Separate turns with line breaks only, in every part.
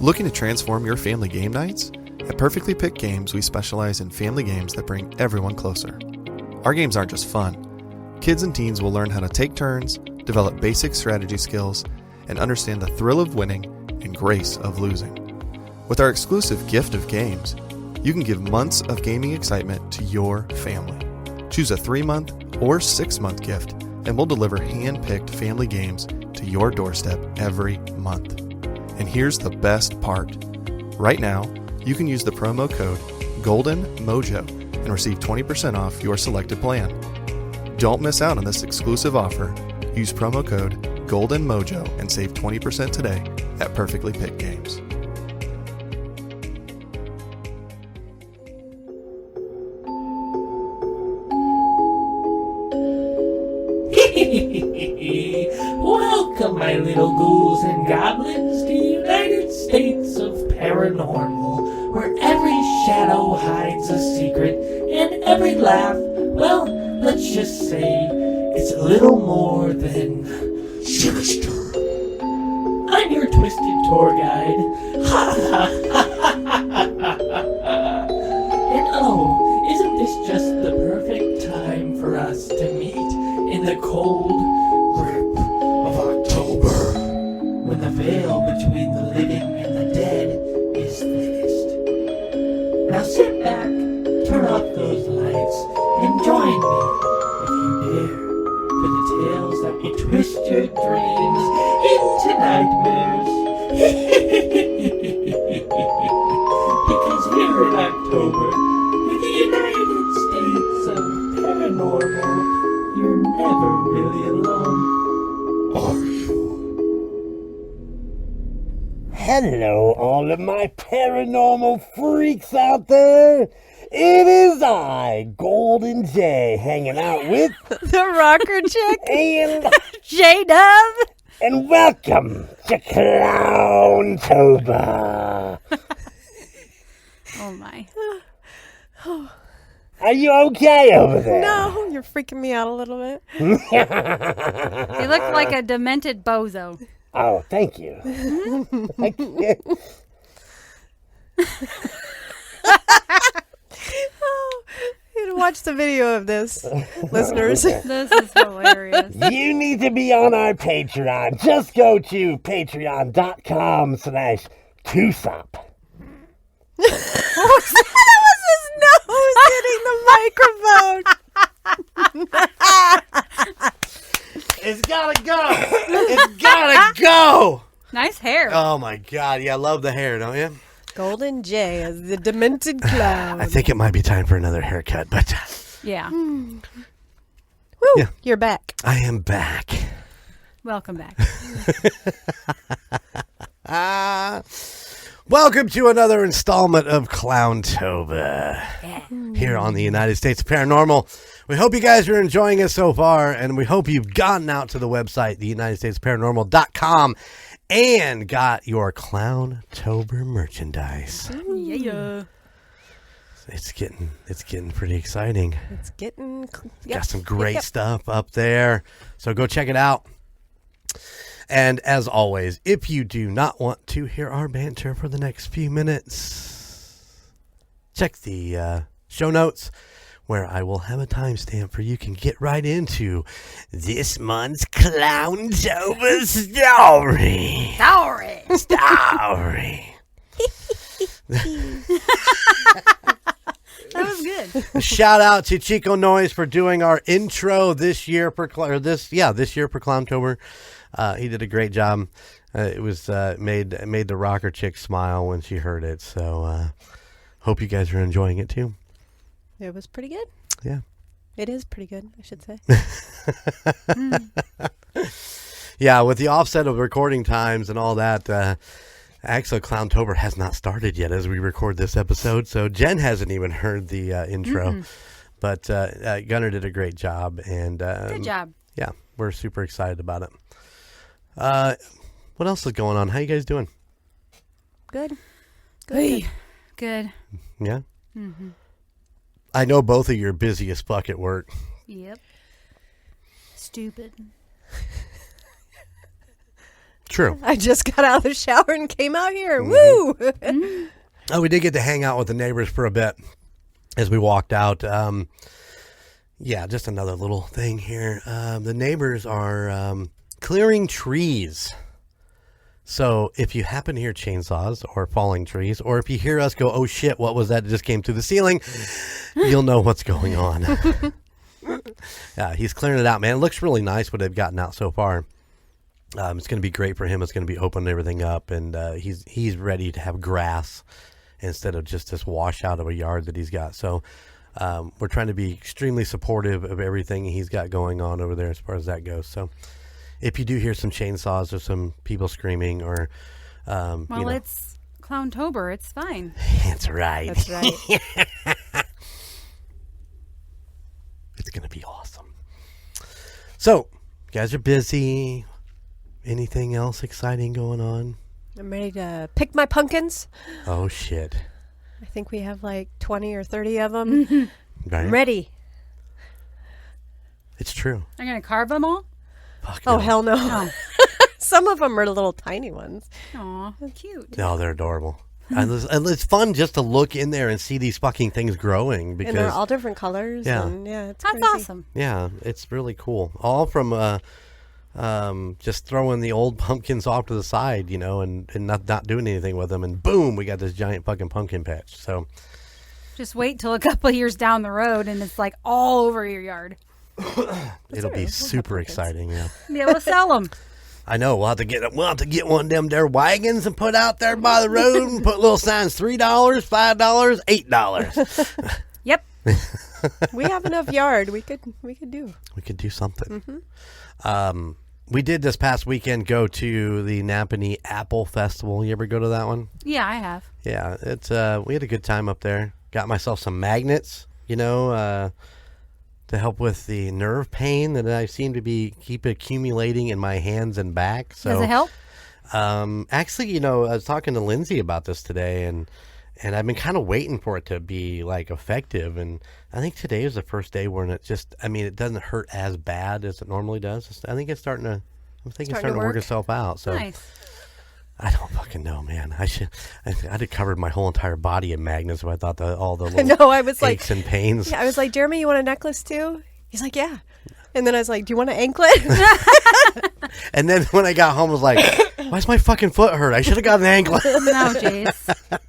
Looking to transform your family game nights? At Perfectly Picked Games, we specialize in family games that bring everyone closer. Our games aren't just fun. Kids and teens will learn how to take turns, develop basic strategy skills, and understand the thrill of winning and grace of losing. With our exclusive gift of games, you can give months of gaming excitement to your family. Choose a 3-month or 6-month gift, and we'll deliver hand-picked family games to your doorstep every month. And here's the best part. Right now, you can use the promo code GOLDENMOJO and receive 20% off your selected plan. Don't miss out on this exclusive offer. Use promo code GOLDENMOJO and save 20% today at Perfectly Picked Games.
Welcome, my little ghouls and goblins, to the United States of Paranormal, where every shadow hides a secret, and every laugh, well, let's just say, it's a little more than sinister. I'm your twisted tour guide. And oh, isn't this just the perfect time for us to meet in the cold grip of October, when the veil between the living and the dead is thickest. Now sit back, turn off those lights, and join me, if you dare, for the tales that will twist your dreams into nightmares. Because here in October, in the United States of Paranormal, you're never really alone, are you?
Hello, all of my paranormal freaks out there. It is I, Golden J, hanging out with
the rocker chick
and
J-Dub.
And welcome to Clowntober.
Oh my.
Are you okay over there?
No, you're freaking me out a little bit.
You look like a demented bozo.
Oh, thank you.
You need to watch the video of this, listeners.
This is hilarious.
You need to be on our Patreon. Just go to patreon.com/Toosop.
That was his nose hitting the microphone.
It's gotta go. It's gotta go.
Nice hair.
Oh my God. Yeah, I love the hair, don't you?
Golden J as the demented clown.
I think it might be time for another haircut, but
Yeah.
Woo,
Yeah.
You're back.
I am back.
Welcome back.
Welcome to another installment of Clowntober here on the United States of Paranormal. We hope you guys are enjoying it so far, and we hope you've gotten out to the website, theunitedstatesparanormal.com, and got your Clowntober merchandise.
Yeah.
It's getting pretty exciting.
It's getting...
Got some great stuff up there, so go check it out. And as always, if you do not want to hear our banter for the next few minutes, check the show notes where I will have a timestamp for you can get right into this month's Clowntober story. Story.
That was good.
A shout out to Chico Noise for doing our intro this year for Clowntober. He did a great job. It was made the rocker chick smile when she heard it. So hope you guys are enjoying it too.
It was pretty good.
Yeah.
It is pretty good, I should say.
Yeah, with the offset of recording times and all that, actually Clowntober has not started yet as we record this episode. So Jen hasn't even heard the intro. Mm-hmm. But Gunnar did a great job. And
good job.
Yeah, we're super excited about it. What else is going on? How you guys doing?
Good.
Good.
Yeah?
Mm-hmm.
I know both of you are busy as fuck at work.
Yep. Stupid.
True.
I just got out of the shower and came out here. Woo!
Oh, we did get to hang out with the neighbors for a bit as we walked out. Yeah, just another little thing here. The neighbors are clearing trees. So if you happen to hear chainsaws or falling trees, or if you hear us go, oh shit, what was that just came through the ceiling, you'll know what's going on. Yeah, he's clearing it out, man. It looks really nice what they've gotten out so far. It's going to be great for him. It's going to be opening everything up, and he's ready to have grass instead of just this washout of a yard that he's got. So we're trying to be extremely supportive of everything he's got going on over there as far as that goes. So if you do hear some chainsaws or some people screaming or...
it's Clowntober. It's fine.
That's right.
That's right.
It's going to be awesome. So, you guys are busy. Anything else exciting going on?
I'm ready to pick my pumpkins.
Oh, shit.
I think we have like 20 or 30 of them.
Right?
I'm ready.
It's true.
I'm going to carve them all?
Fuck
Oh,
no.
hell no.
Oh.
Some of them are little tiny ones.
Aw, cute.
No, they're adorable. And it's fun just to look in there and see these fucking things growing. Because,
And they're all different colors.
Yeah.
And it's
That's
crazy.
awesome.
yeah, it's really cool. All from just throwing the old pumpkins off to the side, and not doing anything with them. And boom, we got this giant fucking pumpkin patch. So
Just wait till a couple of years down the road and it's like all over your yard.
it'll be super exciting. Yeah.
Be able to sell them.
I know. We'll have to get one of them there wagons and put out there by the road and put little signs: $3, $5, $8.
Yep.
We have enough yard. We could do.
We could do something. We did this past weekend go to the Napanee Apple Festival. You ever go to that one?
Yeah, I have.
Yeah, it's we had a good time up there. Got myself some magnets, to help with the nerve pain that I seem to keep accumulating in my hands and back. So
Does it help?
Actually, I was talking to Lindsay about this today, and I've been kind of waiting for it to be like effective. And I think today is the first day when it it doesn't hurt as bad as it normally does. I think it's starting to work itself out. So
Nice.
I don't fucking know, man. I'd have covered my whole entire body in magnets if I thought that all the little
No, I was like,
aches and pains.
yeah, I was like, Jeremy, you want a necklace too? He's like, yeah. And then I was like, do you want an anklet?
And then when I got home, I was like, why's my fucking foot hurt? I should have got an anklet.
No, Jace.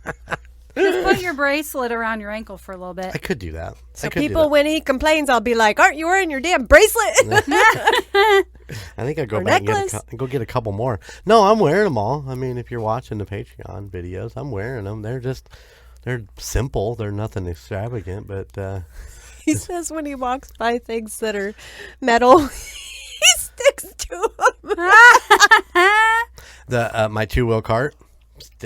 Just put your bracelet around your ankle for a little bit.
I could do that.
So people, when he complains, I'll be like, aren't you wearing your damn bracelet?
I think I'd go
Or
back
necklace.
and go get a couple more. No, I'm wearing them all. I mean, if you're watching the Patreon videos, I'm wearing them. They're simple. They're nothing extravagant, but
He says when he walks by things that are metal, he sticks to them.
my two-wheel cart,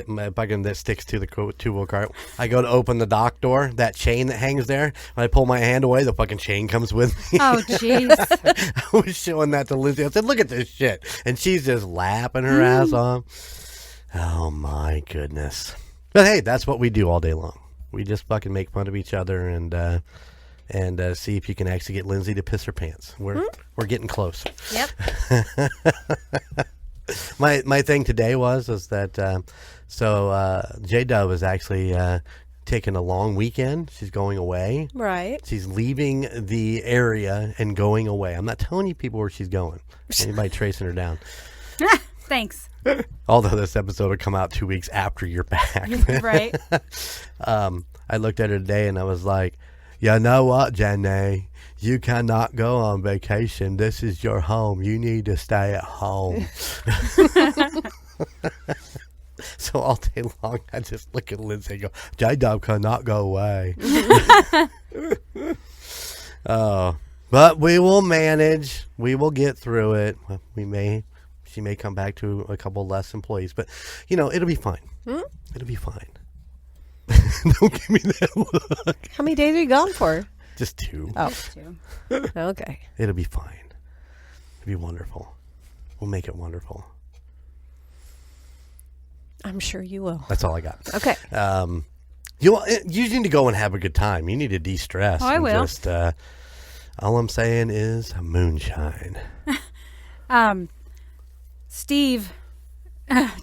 my bucket that sticks to the two-wheel cart. I go to open the dock door, that chain that hangs there. When I pull my hand away, the fucking chain comes with me.
Oh, jeez.
I was showing that to Lindsay. I said, look at this shit. And she's just laughing her ass off. Oh, my goodness. But hey, that's what we do all day long. We just fucking make fun of each other and see if you can actually get Lindsay to piss her pants. We're getting close.
Yep.
My thing today was that J-Dub is actually taking a long weekend. She's going away.
Right.
She's leaving the area and going away. I'm not telling you people where she's going. Anybody tracing her down.
Thanks.
Although this episode will come out 2 weeks after you're back.
Right.
I looked at her today and I was like, you know what, Jenny? You cannot go on vacation. This is your home. You need to stay at home. So all day long, I just look at Lindsay and go, J-Dub cannot go away. Oh, but we will manage. We will get through it. She may come back to a couple less employees, but it'll be fine. It'll be fine. Don't give me that look.
How many days are you gone for?
Just 2.
Oh,
Too.
okay.
It'll be fine. It'll be wonderful. We'll make it wonderful.
I'm sure you will.
That's all I got.
Okay.
You need to go and have a good time. You need to de-stress.
Oh, I will.
Just, all I'm saying is moonshine.
Steve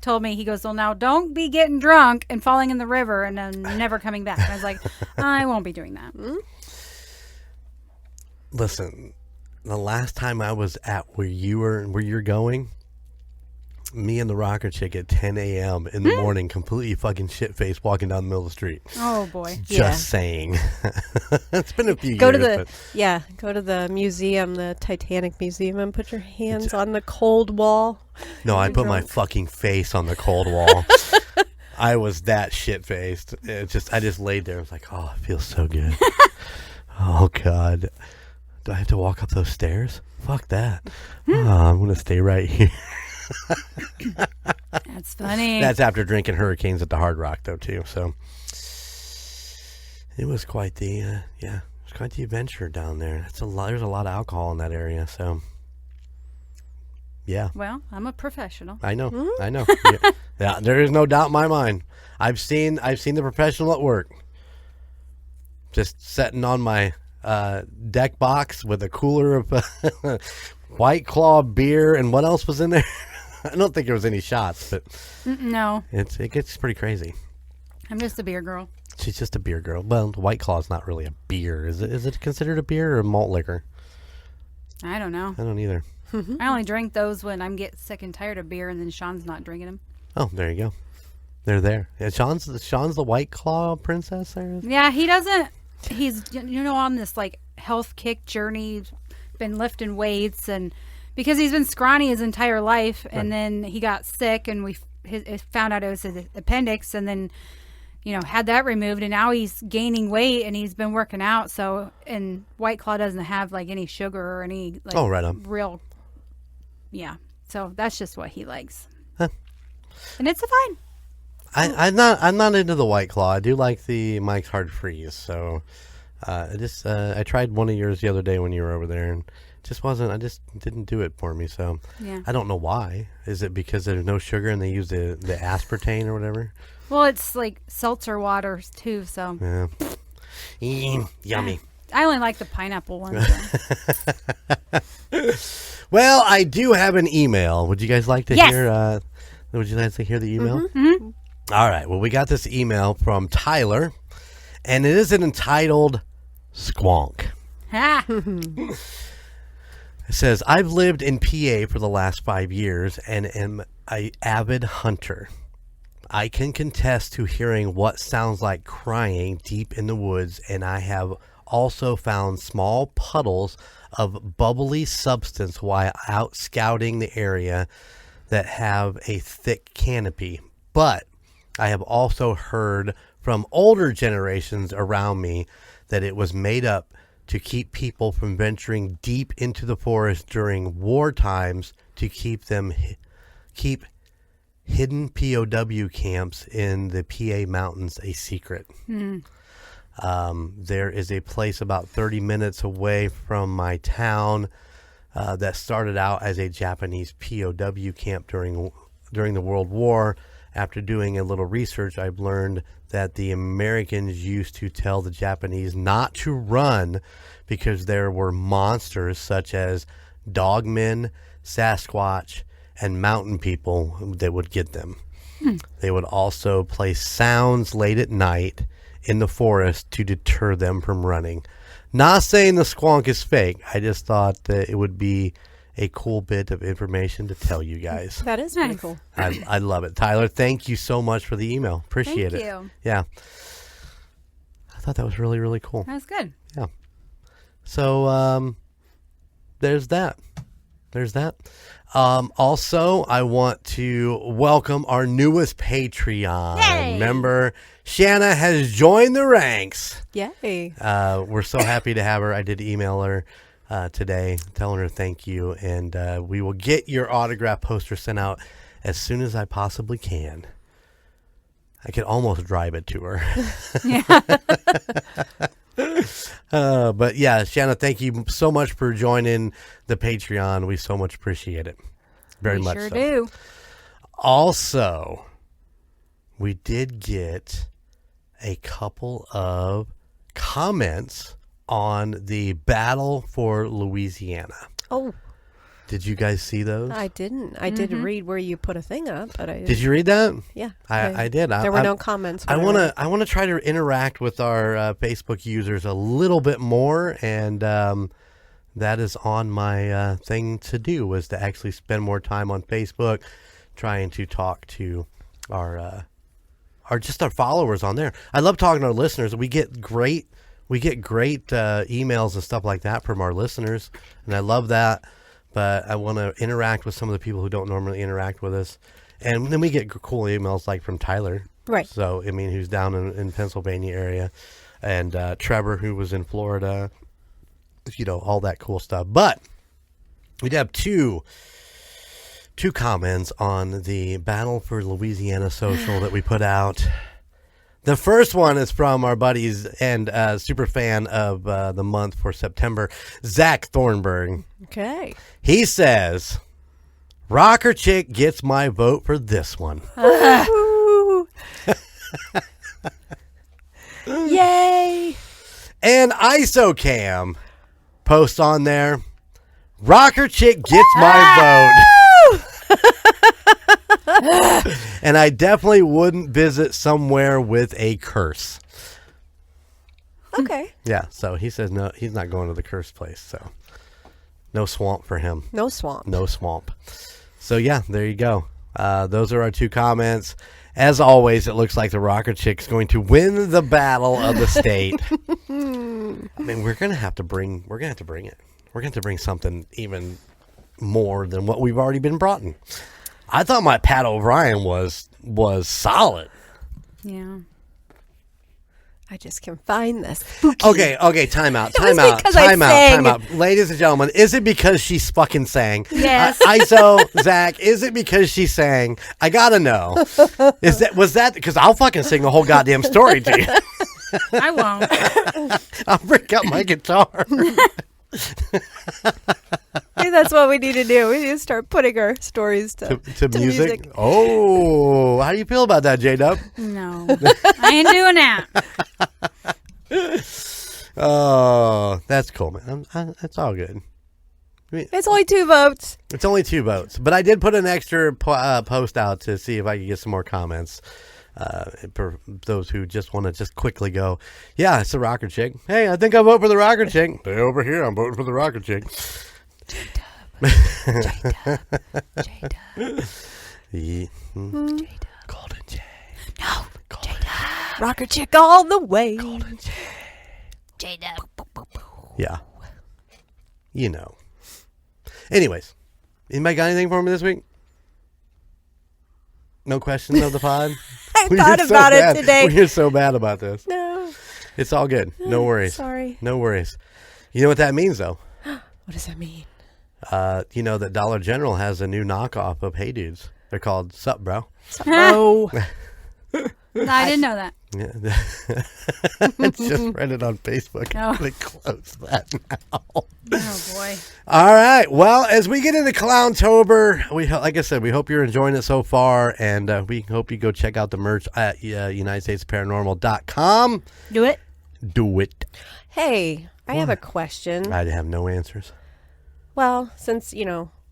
told me, he goes, well, now don't be getting drunk and falling in the river and then never coming back. And I was like, I won't be doing that.
Listen, the last time I was at where you're going, me and the rocker chick at 10 a.m. in the morning, completely fucking shit-faced, walking down the middle of the street.
Oh, boy.
Just saying. It's been a few years.
Go to the museum, the Titanic Museum, and put your hands on the cold wall.
No, I put my fucking face on the cold wall. I was that shit-faced. I just laid there. I was like, oh, it feels so good. Oh, God. Do I have to walk up those stairs? Fuck that. Oh, I'm going to stay right here.
That's funny.
That's after drinking Hurricanes at the Hard Rock, though, too. So it was quite the adventure down there. There's a lot of alcohol in that area. So yeah.
Well, I'm a professional.
I know. I know. Yeah, there is no doubt in my mind. I've seen the professional at work, just sitting on my deck box with a cooler of White Claw beer, and what else was in there? I don't think there was any shots, but
No.
it gets pretty crazy.
I'm just a beer girl.
She's just a beer girl. Well, White Claw is not really a beer. Is it? Is it considered a beer or a malt liquor?
I don't know.
I don't either.
I only drink those when I'm getting sick and tired of beer, and then Sean's not drinking them.
Oh, there you go. They're there. Yeah, Sean's the White Claw princess there.
Yeah, he doesn't. He's on this like health kick journey, been lifting weights, and because he's been scrawny his entire life, and then he got sick, and we found out it was his appendix, and then had that removed, and now he's gaining weight, and he's been working out. So, and White Claw doesn't have like any sugar or any like
right on.
real. Yeah, so that's just what he likes,
Huh.
and it's fine.
I'm not into the White Claw. I do like the Mike's Hard Freeze. So I tried one of yours the other day when you were over there, and I just didn't do it for me. So
Yeah.
I don't know why. Is it because there's no sugar and they use the aspartame or whatever?
Well, it's like seltzer water too, so
Yeah. Yummy.
I only like the pineapple one. So.
Well, I do have an email. Would you guys like to
Yes.
hear? Would you like to hear the email?
Mm-hmm.
All right. Well, we got this email from Tyler, and it is an entitled Squonk.
Ha!
It says, I've lived in PA for the last 5 years and am an avid hunter. I can contest to hearing what sounds like crying deep in the woods, and I have also found small puddles of bubbly substance while out scouting the area that have a thick canopy. But I have also heard from older generations around me that it was made up to keep people from venturing deep into the forest during war times, to keep hidden POW camps in the PA mountains a secret. There is a place about 30 minutes away from my town that started out as a Japanese POW camp during the World War. After doing a little research, I've learned that the Americans used to tell the Japanese not to run because there were monsters such as dogmen, Sasquatch, and mountain people that would get them. They would also play sounds late at night in the forest to deter them from running. Not saying the squonk is fake. I just thought that it would be a cool bit of information to tell you guys.
That is pretty cool.
I love it. Tyler, thank you so much for the email. Appreciate it.
Thank you.
Yeah. I thought that was really, really cool.
That's good.
Yeah. So there's that. Also, I want to welcome our newest Patreon
Yay!
member. Shanna has joined the ranks.
Yay.
We're so happy to have her. I did email her today telling her thank you, and we will get your autograph poster sent out as soon as I possibly can. I could almost drive it to her. But yeah, Shanna, thank you so much for joining the Patreon. We so much appreciate it. Very much
Sure
so.
do.
Also, we did get a couple of comments on the battle for Louisiana.
Oh.
Did you guys see those?
I didn't. I did read where you put a thing up, but I
Did you read that?
Yeah,
I did.
There were no comments.
I want to try to interact with our Facebook users a little bit more, and that is on my thing to do, was to actually spend more time on Facebook, trying to talk to our followers on there. I love talking to our listeners. We get great emails and stuff like that from our listeners, and I love that. But I want to interact with some of the people who don't normally interact with us. And then we get cool emails like from Tyler.
Right.
So, I mean, who's down in Pennsylvania area. And Trevor, who was in Florida. All that cool stuff. But we did have two comments on the Battle for Louisiana social that we put out. The first one is from our buddies and super fan of the month for September, Zach Thornburg.
Okay.
He says, "Rocker chick gets my vote for this one."
Yay!
And ISOCAM posts on there, "Rocker chick gets my vote." And I definitely wouldn't visit somewhere with a curse.
Okay.
Yeah, so he says no, he's not going to the cursed place. So no swamp for him.
No swamp.
No swamp. So yeah, there you go. Those are our two comments. As always, it looks like the Rocker Chick's going to win the battle of the state. I mean, we're gonna have to bring it. We're gonna have to bring something even more than what we've already been brought in. I thought my Pat O'Brien was solid.
Yeah.
I just can find this.
Okay, time out. Ladies and gentlemen, is it because she's fucking sang?
Yes.
ISO, Zach, is it because she sang? I gotta know. Was that because I'll fucking sing the whole goddamn story to you.
I won't.
I'll break out my guitar.
Maybe that's what we need to do. We need to start putting our stories to music.
Oh, how do you feel about that, J-Dub?
No. I ain't doing that.
Oh, that's cool, man. That's all good.
It's only 2 votes.
It's only 2 votes. But I did put an extra post out to see if I could get some more comments. For those who just want to just quickly go, yeah, it's the Rocker Chick. Hey, I think I'll vote for the Rocker Chick. Stay over here. I'm voting for the Rocker Chick.
J-Dub.
Yeah.
J-Dub.
Golden J.
No. J-Dub. Rocker Chick all the way.
Golden J.
J-Dub.
Yeah. Anyways, anybody got anything for me this week? No questions of the pod?
I thought about it today.
We're so bad about this.
No.
It's all good. No worries.
Sorry.
No worries. You know what that means, though?
What does that mean?
You know that Dollar General has a new knockoff of Hey Dudes. They're called Sup, Bro.
Oh.
No, I didn't know that.
Yeah. I just read it on Facebook.
Oh.
They closed that now.
Oh, boy.
All right. Well, as we get into Clowntober, like I said, we hope you're enjoying it so far, and we hope you go check out the merch at UnitedStatesParanormal.com.
Do it.
Do it.
Hey, I have a question.
I have no answers.
Well, since,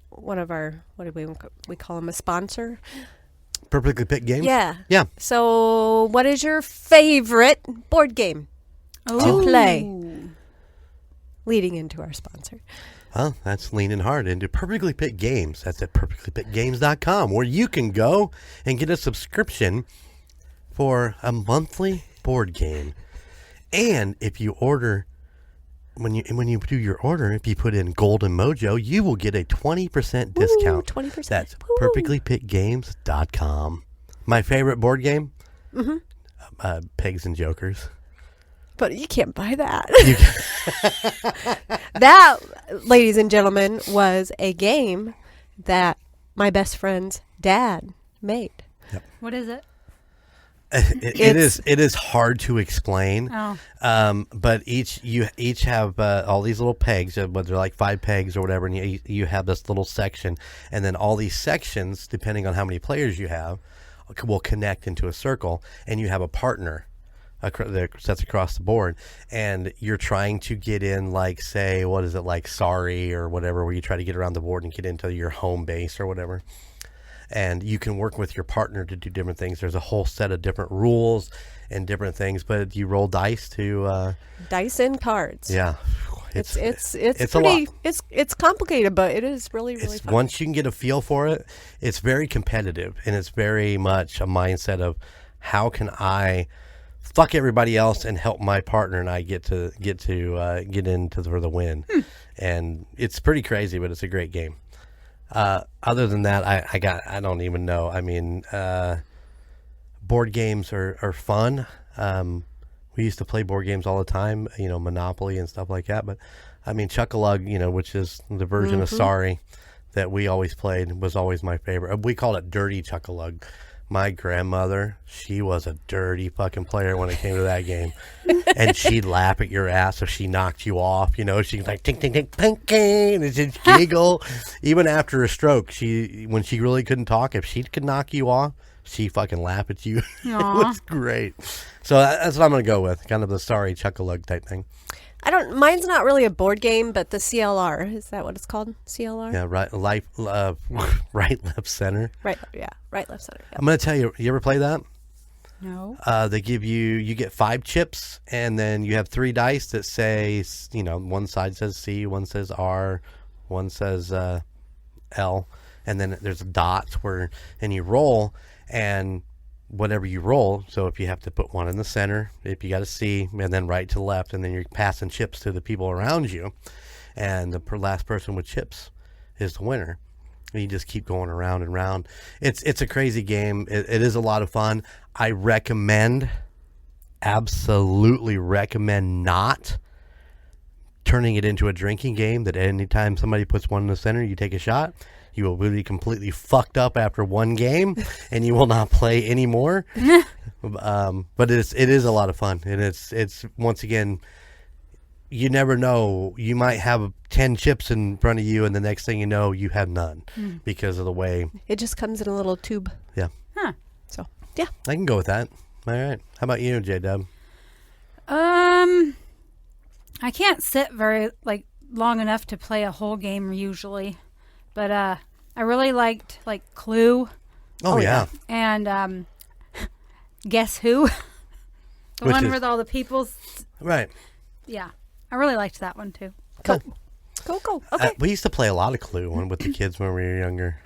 one of our, what do we call him, a sponsor?
Perfectly Picked Games?
Yeah.
Yeah.
So, what is your favorite board game to play? Leading into our sponsor.
Well, that's leaning hard into Perfectly Picked Games. That's at perfectlypickedgames.com, where you can go and get a subscription for a monthly board game. And if you order, when you do your order, if you put in Golden Mojo, you will get a 20% discount.
20%.
That's perfectlypickedgames.com. My favorite board game? Mm-hmm. Pigs and Jokers.
But you can't buy that. That, ladies and gentlemen, was a game that my best friend's dad made.
Yep.
What is it?
It is hard to explain.
Oh.
But you each have all these little pegs, but they're like 5 pegs or whatever, and you have this little section, and then all these sections, depending on how many players you have, will connect into a circle, and you have a partner that sets across the board, and you're trying to get in, like, say, what is it, like Sorry or whatever, where you try to get around the board and get into your home base or whatever. And you can work with your partner to do different things. There's a whole set of different rules and different things, but you roll dice to
dice and cards.
Yeah.
It's
it's
pretty,
a lot.
it's complicated, but it is really fun.
Once you can get a feel for it, it's very competitive, and it's very much a mindset of how can I fuck everybody else and help my partner and I get into for the win. And it's pretty crazy, but it's a great game. Other than that, I don't even know. I mean, board games are fun. We used to play board games all the time, Monopoly and stuff like that. But I mean, Chuck-a-Lug, which is the version of Sorry that we always played, was always my favorite. We called it Dirty Chuck-a-Lug. My grandmother, she was a dirty fucking player when it came to that game. And she'd laugh at your ass if she knocked you off. She'd like, tink, tink, tink, tink, tink, and she'd giggle. Even after a stroke, when she really couldn't talk, if she could knock you off, she fucking laugh at you. It was great. So that's what I'm going to go with. Kind of the Sorry Chuck-a-Lug type thing.
Mine's not really a board game, but the CLR. Is that what it's called? CLR?
Yeah, right, left, center.
Right, yeah. Right, left, center. Yep.
I'm going to tell you ever play that?
No.
They give you get 5 chips, and then you have 3 dice that say, one side says C, one says R, one says L, and then there's dots and you roll, and whatever you roll, so if you have to put one in the center, if you got a C, and then right to left, and then you're passing chips to the people around you, and the last person with chips is the winner. And you just keep going around and around. It's a crazy game. It is a lot of fun. I absolutely recommend not turning it into a drinking game, that anytime somebody puts one in the center, you take a shot. You will be completely fucked up after one game, and you will not play anymore. But it is a lot of fun, and it's once again, you never know. You might have 10 chips in front of you, and the next thing you know, you have none because of the way
it just comes in a little tube.
Yeah.
Huh.
So yeah,
I can go with that. All right. How about you, J-Dub?
I can't sit very long enough to play a whole game usually. But I really liked Clue.
Oh yeah.
And Guess Who? The one with all the people's.
Right.
Yeah, I really liked that one too.
Cool. Okay.
We used to play a lot of Clue with the kids when we were younger.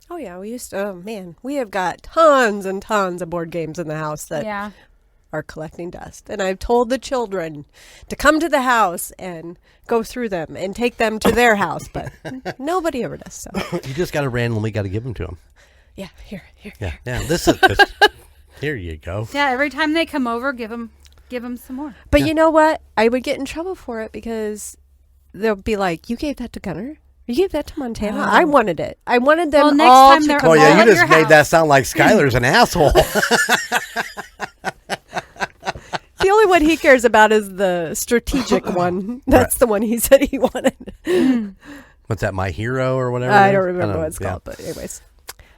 Oh yeah, we used to. Oh man, we have got tons and tons of board games in the house that are collecting dust. And I've told the children to come to the house and go through them and take them to their house, but nobody ever does. So
you just got to randomly got to give them to them.
Yeah, here.
Yeah. This is here you go.
Yeah, every time they come over, give them some more.
But you know what? I would get in trouble for it because they'll be like, "You gave that to Gunner? You gave that to Montana? I wanted it. I wanted them
next
all
time
to
they're
come."
Oh yeah,
all
you
at
just
your
made that
house.
sound like Skylar's an asshole.
The only one he cares about is the strategic one. That's the one he said he wanted.
What's that, My Hero or whatever?
I don't remember what it's called, but anyways.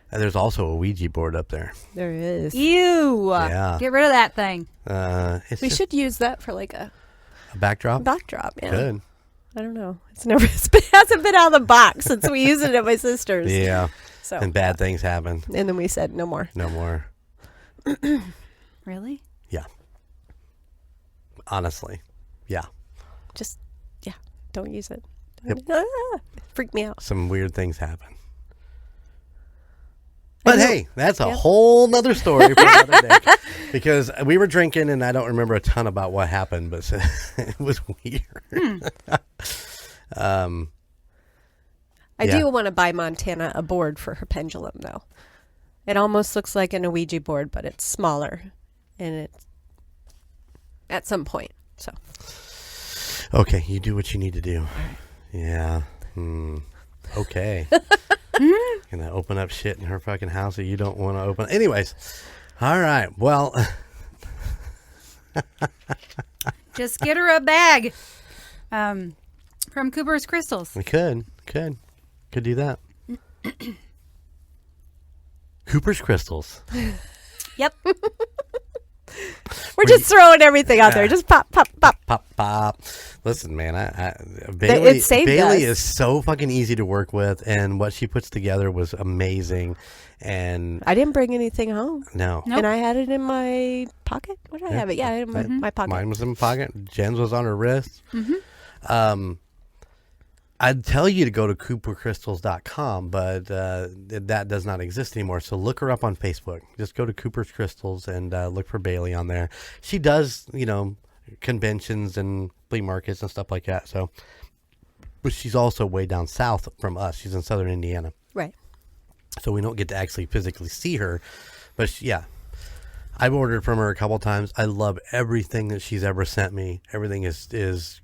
And there's also a Ouija board up there.
There is.
Ew.
Yeah.
Get rid of that thing.
We should use that for a
backdrop.
backdrop. Yeah.
Good.
I don't know. It hasn't been out of the box since we used it at my sister's.
Yeah.
So
And bad things happen.
And then we said no more.
No more.
Really?
Yeah. Honestly. Yeah.
Just don't use it.
Yep.
Freak me out.
Some weird things happen. But hey, that's a whole nother story for another day. Because we were drinking, and I don't remember a ton about what happened, but it was weird.
I do want to buy Montana a board for her pendulum, though. It almost looks like an Ouija board, but it's smaller, and it's at some point. So.
Okay, you do what you need to do. Yeah. Okay. Gonna open up shit in her fucking house that you don't want to open. Anyways, all right. Well,
Just get her a bag from Cooper's Crystals.
we could do that. Cooper's Crystals.
Yep.
We're We're just throwing everything out there. Just pop, pop, pop.
Pop, pop. Listen, man, Bailey is so fucking easy to work with, and what she puts together was amazing. And
I didn't bring anything home.
No.
And I had it in my pocket. Where did I have it? Yeah, in my pocket.
Mine was in my pocket. Jen's was on her wrist.
Mm-hmm.
I'd tell you to go to coopercrystals.com, but that does not exist anymore. So look her up on Facebook. Just go to Cooper's Crystals and look for Bailey on there. She does, conventions and flea markets and stuff like that. So, but she's also way down south from us. She's in southern Indiana.
Right.
So we don't get to actually physically see her. But I've ordered from her a couple times. I love everything that she's ever sent me. Everything is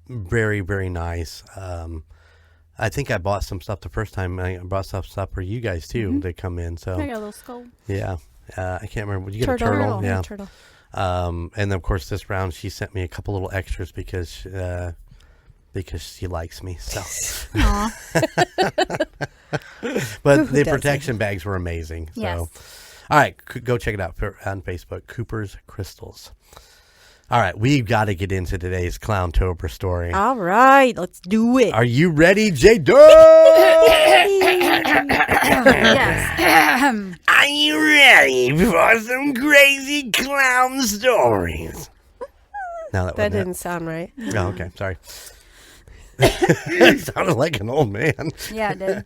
very, very nice. I think I bought some stuff the first time. I brought some stuff for you guys too. They come in. So
I got a little skull.
Yeah. I can't remember. You get a turtle. Yeah.
Turtle.
And then of course this round she sent me a couple little extras because she likes me. So. But the protection bags were amazing. So.
Yes.
All right, go check it out on Facebook, Cooper's Crystals. All right, we've got to get into today's Clowntober story.
All right, let's do it.
Are you ready, J. Dub?
Yes.
Are you ready for some crazy clown stories?
No,
that didn't sound right.
Oh, okay, sorry. It sounded like an old man.
Yeah, it did.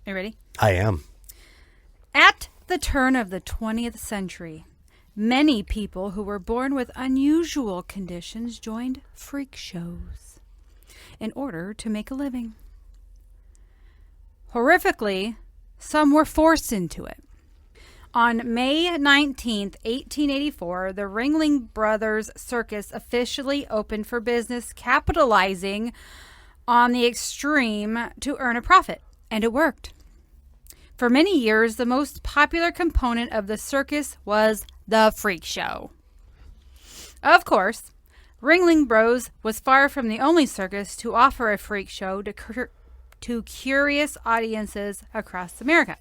You ready?
I am.
At the turn of the 20th century, many people who were born with unusual conditions joined freak shows in order to make a living. Horrifically, some were forced into it. On May 19th, 1884, the Ringling Brothers Circus officially opened for business, capitalizing on the extreme to earn a profit, and it worked. For many years, the most popular component of the circus was the freak show. Of course, Ringling Bros was far from the only circus to offer a freak show to curious audiences across America.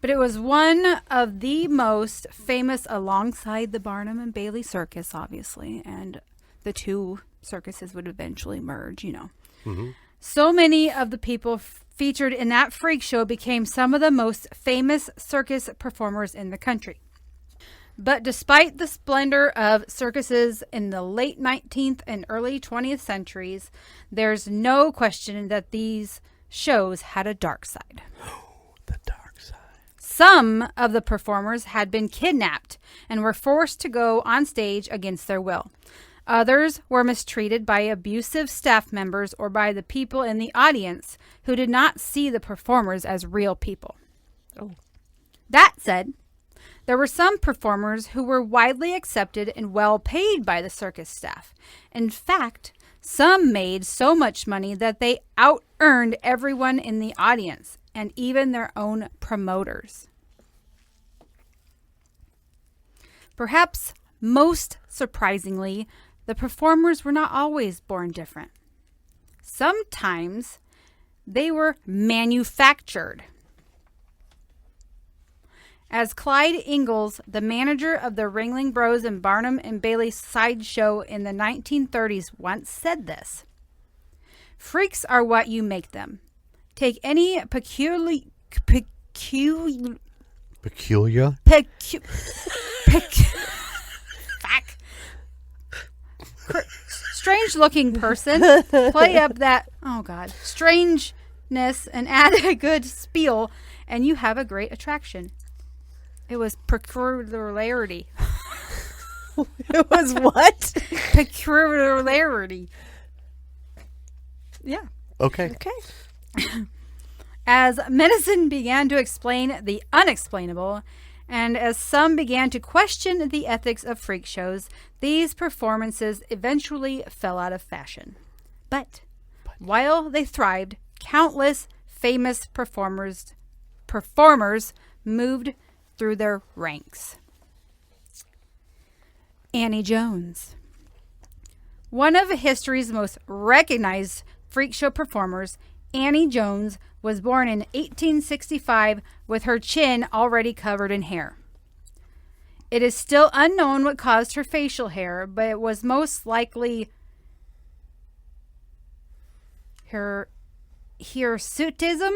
But it was one of the most famous alongside the Barnum and Bailey Circus, obviously, and the two circuses would eventually merge, Mm-hmm. So many of the people featured in that freak show became some of the most famous circus performers in the country. But despite the splendor of circuses in the late 19th and early 20th centuries, there's no question that these shows had a dark side.
Oh, the dark side.
Some of the performers had been kidnapped and were forced to go on stage against their will. Others were mistreated by abusive staff members or by the people in the audience who did not see the performers as real people.
Oh.
That said, there were some performers who were widely accepted and well paid by the circus staff. In fact, some made so much money that they out-earned everyone in the audience and even their own promoters. Perhaps most surprisingly, the performers were not always born different. Sometimes they were manufactured. As Clyde Ingalls, the manager of the Ringling Bros and Barnum and Bailey sideshow in the 1930s, once said this: "Freaks are what you make them. Take any peculiar strange-looking person, play up that, strangeness and add a good spiel, and you have a great attraction." It was peculiarity.
It was what?
Peculiarity. Yeah.
Okay.
As medicine began to explain the unexplainable, and as some began to question the ethics of freak shows, these performances eventually fell out of fashion. But while they thrived, countless famous performers moved through their ranks. Annie Jones. One of history's most recognized freak show performers, Annie Jones was born in 1865 with her chin already covered in hair. It is still unknown what caused her facial hair, but it was most likely her hirsutism,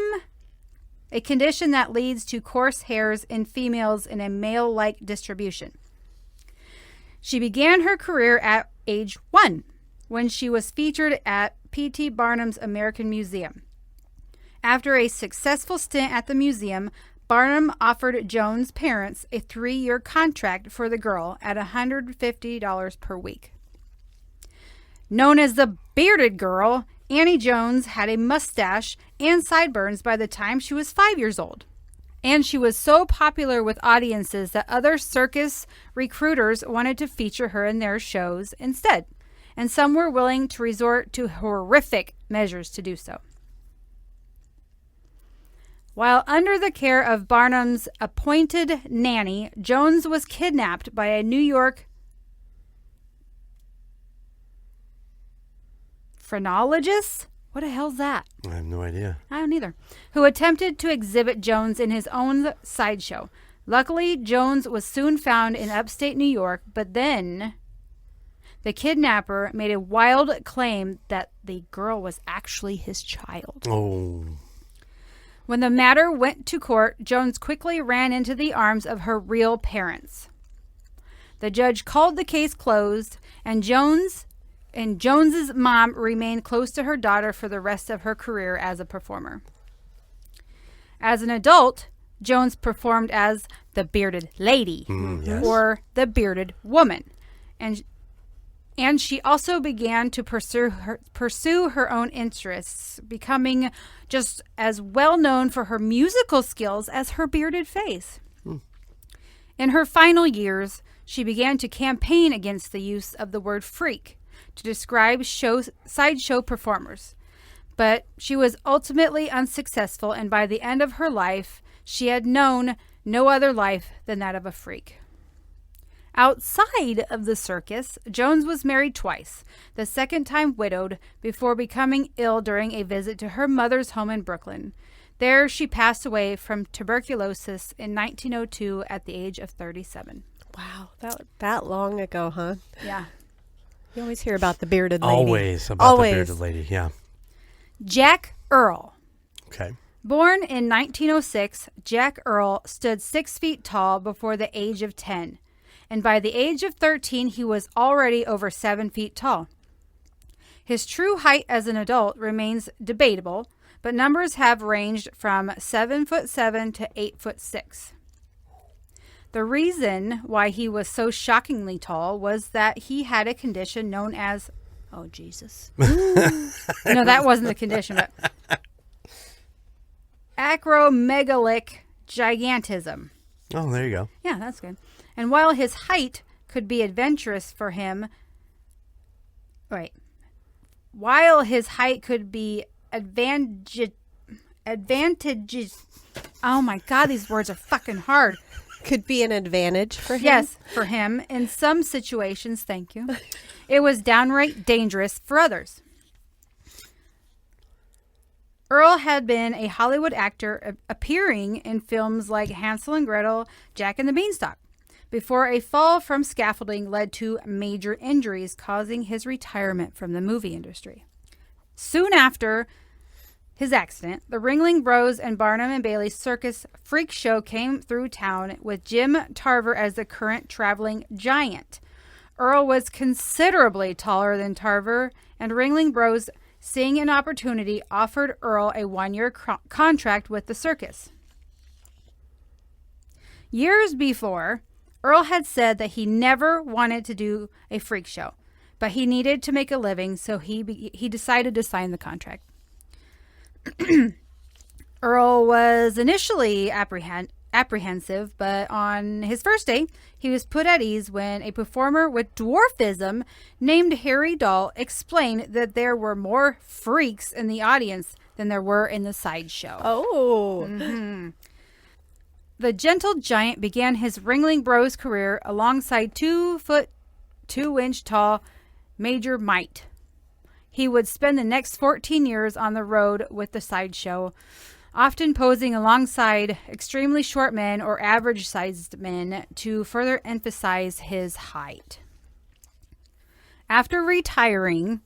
a condition that leads to coarse hairs in females in a male-like distribution. She began her career at age 1 when she was featured at P.T. Barnum's American Museum. After a successful stint at the museum, Barnum offered Jones' parents a 3-year contract for the girl at $150 per week. Known as the Bearded Girl, Annie Jones had a mustache and sideburns by the time she was 5 years old. And she was so popular with audiences that other circus recruiters wanted to feature her in their shows instead. And some were willing to resort to horrific measures to do so. While under the care of Barnum's appointed nanny, Jones was kidnapped by a New York phrenologist? What the hell's that?
I have no idea.
I don't either. Who attempted to exhibit Jones in his own sideshow. Luckily, Jones was soon found in upstate New York, but then the kidnapper made a wild claim that the girl was actually his child.
Oh.
When the matter went to court, Jones quickly ran into the arms of her real parents. The judge called the case closed, and Jones's mom remained close to her daughter for the rest of her career as a performer. As an adult, Jones performed as the Bearded Lady,
yes.
or the Bearded Woman, and she also began to pursue her own interests, becoming just as well known for her musical skills as her bearded face. In her final years, she began to campaign against the use of the word freak to describe sideshow performers. But she was ultimately unsuccessful, and by the end of her life, she had known no other life than that of a freak. Outside of the circus, Jones was married twice, the second time widowed, before becoming ill during a visit to her mother's home in Brooklyn. There, she passed away from tuberculosis in 1902 at the age of 37.
Wow, that long ago, huh?
Yeah.
You always hear about the bearded lady.
Always about the bearded lady, yeah.
Jack Earl.
Okay.
Born in 1906, Jack Earl stood 6 feet tall before the age of 10. And by the age of 13, he was already over 7 feet tall. His true height as an adult remains debatable, but numbers have ranged from 7'7" to 8'6". The reason why he was so shockingly tall was that he had a condition known as, oh, Jesus. No, that wasn't the condition, but acromegalic gigantism.
Oh, there you go.
Yeah, that's good. And while his height could be adventurous for him, advantageous. Oh my God, these words are fucking hard.
Could be an advantage for him.
Yes, for him. In some situations, thank you. It was downright dangerous for others. Earl had been a Hollywood actor appearing in films like Hansel and Gretel, Jack and the Beanstalk, before a fall from scaffolding led to major injuries, causing his retirement from the movie industry. Soon after his accident, the Ringling Bros and Barnum and Bailey Circus Freak Show came through town with Jim Tarver as the current traveling giant. Earl was considerably taller than Tarver, and Ringling Bros, seeing an opportunity, offered Earl a 1-year contract with the circus. Years before, Earl had said that he never wanted to do a freak show, but he needed to make a living, so he decided to sign the contract. Earl was initially apprehensive, but on his first day, he was put at ease when a performer with dwarfism named Harry Dahl explained that there were more freaks in the audience than there were in the sideshow.
Oh.
Mm-hmm. The gentle giant began his Ringling Bros career alongside 2 foot 2 inch tall Major Mite. He would spend the next 14 years on the road with the sideshow, often posing alongside extremely short men or average-sized men to further emphasize his height. After retiring,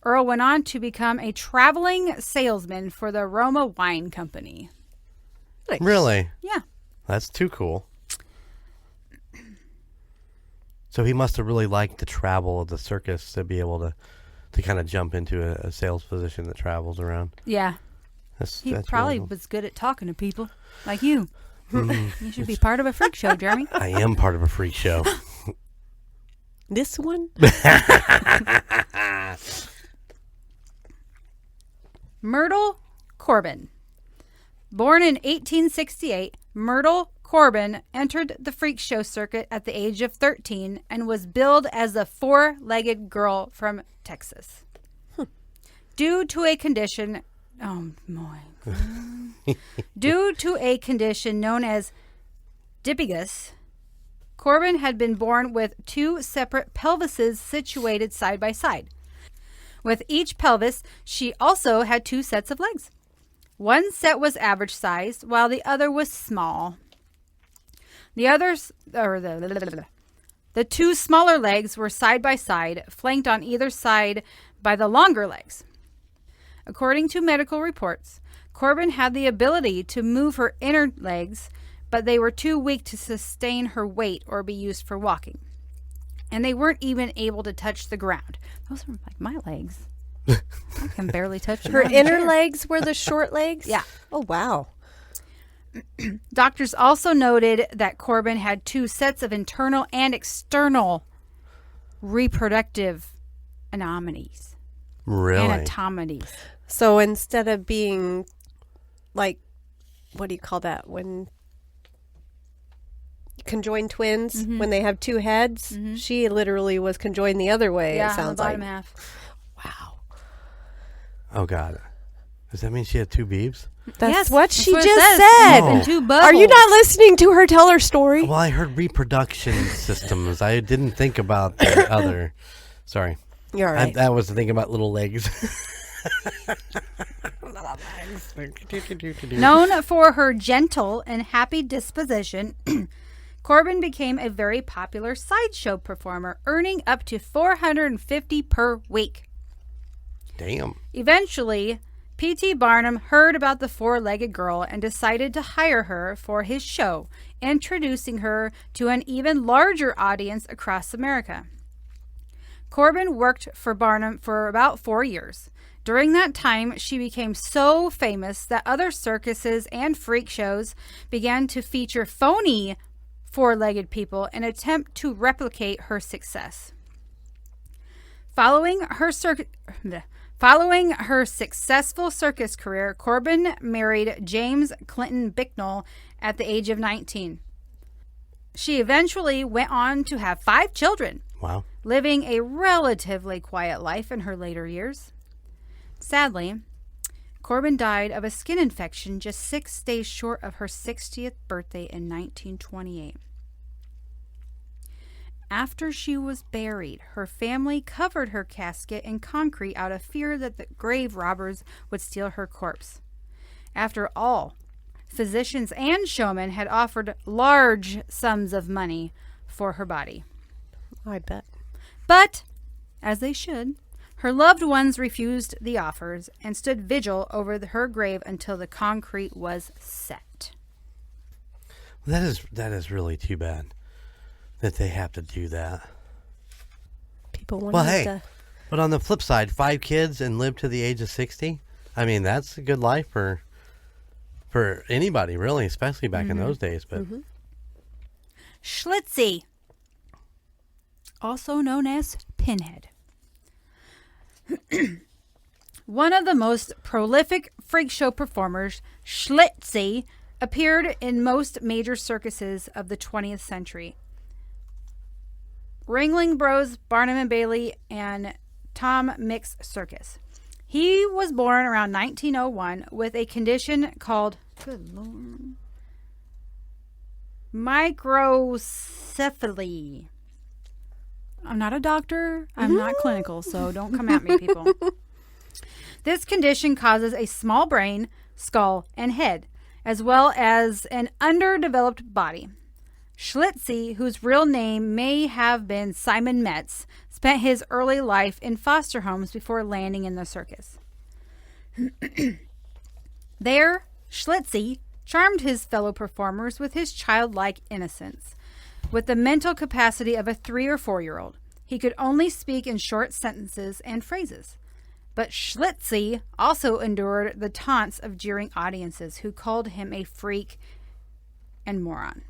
Earl went on to become a traveling salesman for the Roma Wine Company.
Nice.
Really?
Yeah.
That's too cool. So he must have really liked the travel of the circus to be able to kind of jump into a sales position that travels around.
Yeah. He
That's
probably
really cool.
was good at talking to people like you. You should be part of a freak show, Jeremy.
I am part of a freak show.
This one?
Myrtle Corbin. Born in 1868, Myrtle Corbin entered the freak show circuit at the age of 13 and was billed as a four-legged girl from Texas. Due to a condition... Oh, my God. Due to a condition known as dippingus, Corbin had been born with two separate pelvises situated side by side. With each pelvis, she also had two sets of legs. One set was average size, while the other was small. The two smaller legs were side by side, flanked on either side by the longer legs. According to medical reports, Corbin had the ability to move her inner legs, but they were too weak to sustain her weight or be used for walking. And they weren't even able to touch the ground. Those are like my legs. I can barely touch the
Her
ground.
inner legs were the short legs?
Yeah.
Oh, wow.
Doctors also noted that Corbin had two sets of internal and external reproductive anomalies.
Really?
Anatomies.
So instead of being like, what do you call that? When conjoined twins, when they have two heads, she literally was conjoined the other way,
Yeah,
it sounds
the bottom
like.
half.
Wow.
Oh, God. Does that mean she had two beeves?
That's
Yes,
what
that's
she
what it
just
says.
said.
Oh.
And two bubbles.
Are you not listening to her tell her story?
Well, I heard reproduction systems. I didn't think about the other. Sorry.
You're all right.
I was thinking about little legs.
Known for her gentle and happy disposition, Corbin became a very popular sideshow performer, earning up to $450 per week.
Damn.
Eventually, P.T. Barnum heard about the four-legged girl and decided to hire her for his show, introducing her to an even larger audience across America. Corbin worked for Barnum for about 4 years. During that time, she became so famous that other circuses and freak shows began to feature phony four-legged people in an attempt to replicate her success. Following her successful circus career, Corbin married James Clinton Bicknell at the age of 19. She eventually went on to have 5 children,
Wow.
living a relatively quiet life in her later years. Sadly, Corbin died of a skin infection just 6 days short of her 60th birthday in 1928. After she was buried, her family covered her casket in concrete out of fear that the grave robbers would steal her corpse. After all, physicians and showmen had offered large sums of money for her body.
I bet.
But, as they should, her loved ones refused the offers and stood vigil over her grave until the concrete was set.
That is really too bad that they have to do that.
People want
Well, hey,
to...
but on the flip side, 5 kids and live to the age of 60. I mean, that's a good life for anybody, really, especially back in those days. But
Schlitzie, also known as Pinhead. One of the most prolific freak show performers, Schlitzie appeared in most major circuses of the 20th century. Ringling Bros, Barnum and Bailey, and Tom Mix Circus. He was born around 1901 with a condition called, good Lord, microcephaly. I'm not a doctor. I'm not clinical, so don't come at me, people. This condition causes a small brain, skull, and head, as well as an underdeveloped body. Schlitzie, whose real name may have been Simon Metz, spent his early life in foster homes before landing in the circus. There, Schlitzie charmed his fellow performers with his childlike innocence. With the mental capacity of a 3 or 4-year-old, he could only speak in short sentences and phrases. But Schlitzie also endured the taunts of jeering audiences who called him a freak and moron.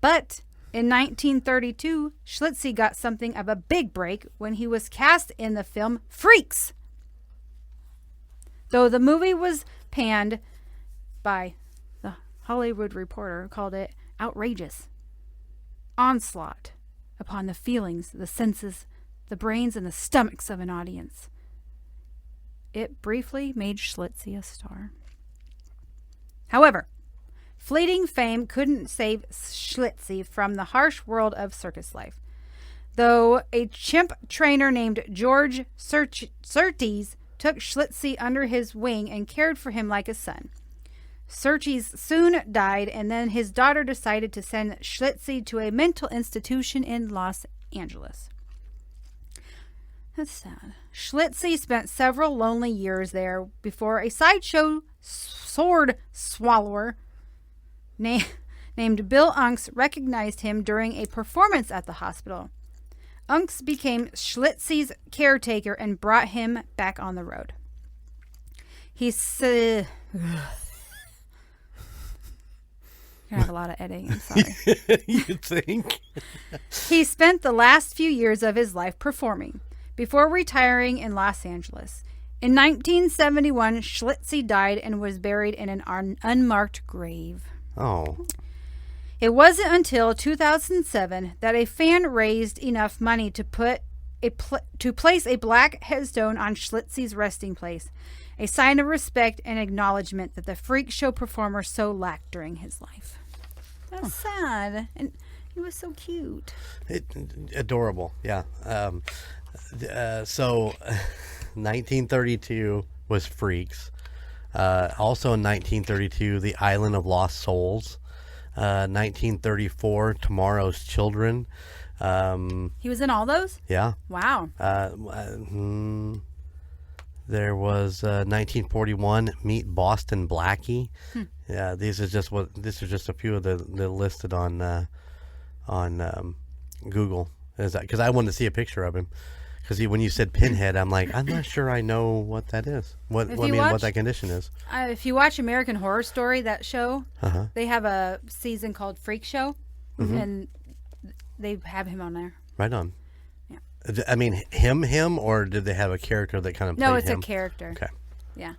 But in 1932, Schlitzie got something of a big break when he was cast in the film Freaks. Though the movie was panned by the Hollywood Reporter, called it outrageous onslaught upon the feelings, the senses, the brains, and the stomachs of an audience. It briefly made Schlitzie a star. However, fleeting fame couldn't save Schlitzie from the harsh world of circus life. Though a chimp trainer named George Surtees took Schlitzie under his wing and cared for him like a son. Surtees soon died, and then his daughter decided to send Schlitzie to a mental institution in Los Angeles. That's sad. Schlitzie spent several lonely years there before a sideshow sword swallower named Bill Unks recognized him during a performance at the hospital. Unks became Schlitzie's caretaker and brought him back on the road. He said... You're going to have a lot of editing. I'm sorry.
You think?
He spent the last few years of his life performing before retiring in Los Angeles. In 1971, Schlitzie died and was buried in an unmarked grave.
Oh.
It wasn't until 2007 that a fan raised enough money to place a black headstone on Schlitzie's resting place, a sign of respect and acknowledgement that the freak show performer so lacked during his life. That's sad. And he was so cute.
Adorable, yeah. So, 1932 was Freaks. Also in 1932, The Island of Lost Souls. 1934, Tomorrow's Children.
He was in all those?
Yeah.
Wow.
There was 1941, Meet Boston Blackie. Yeah, these are just a few of the listed on Google. Is that because I wanted to see a picture of him? Because when you said Pinhead, I'm like, I'm not sure I know what that is. What that condition is.
If you watch American Horror Story, that show, they have a season called Freak Show, and they have him on there.
Right on.
Yeah.
I mean, him, or did they have a character that kind of played him?
No, it's a character.
Okay.
Yeah.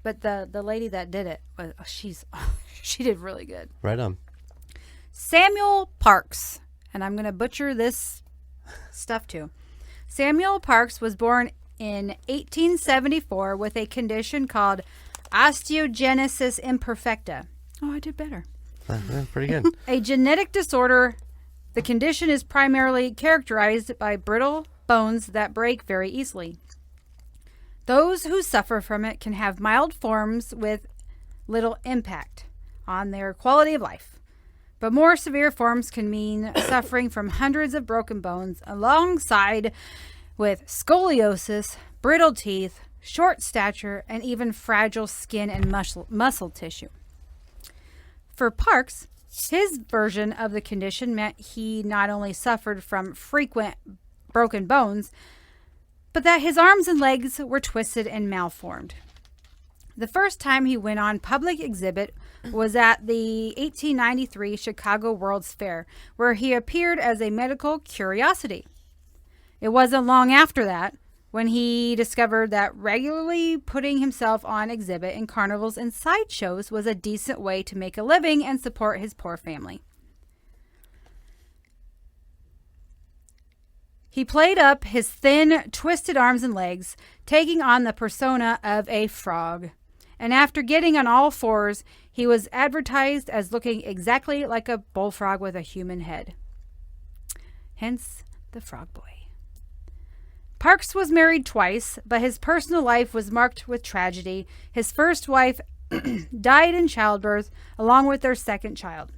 But the lady that did it, she did really good.
Right on.
Samuel Parks, and I'm going to butcher this stuff too. Samuel Parks was born in 1874 with a condition called osteogenesis imperfecta. Oh, I did better.
Pretty good.
A genetic disorder. The condition is primarily characterized by brittle bones that break very easily. Those who suffer from it can have mild forms with little impact on their quality of life. But more severe forms can mean suffering from hundreds of broken bones alongside with scoliosis, brittle teeth, short stature, and even fragile skin and muscle tissue. For Parks, his version of the condition meant he not only suffered from frequent broken bones, but that his arms and legs were twisted and malformed. The first time he went on public exhibit was at the 1893 Chicago World's Fair, where he appeared as a medical curiosity. It wasn't long after that when he discovered that regularly putting himself on exhibit in carnivals and sideshows was a decent way to make a living and support his poor family. He played up his thin, twisted arms and legs, taking on the persona of a frog. And after getting on all fours, he was advertised as looking exactly like a bullfrog with a human head. Hence, the Frog Boy. Parks was married twice, but his personal life was marked with tragedy. His first wife died in childbirth, along with their second child.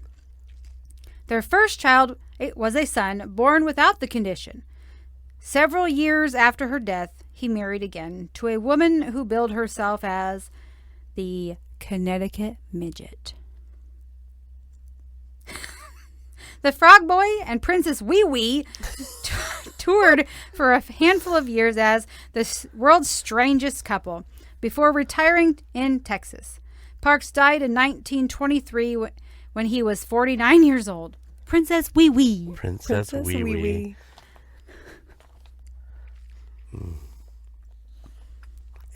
Their first child was a son born without the condition. Several years after her death, he married again to a woman who billed herself as the Connecticut Midget. The Frog Boy and Princess Wee Wee toured for a handful of years as the world's strangest couple before retiring in Texas. Parks died in 1923 when he was 49 years old. Princess Wee Wee.
Princess Wee Wee.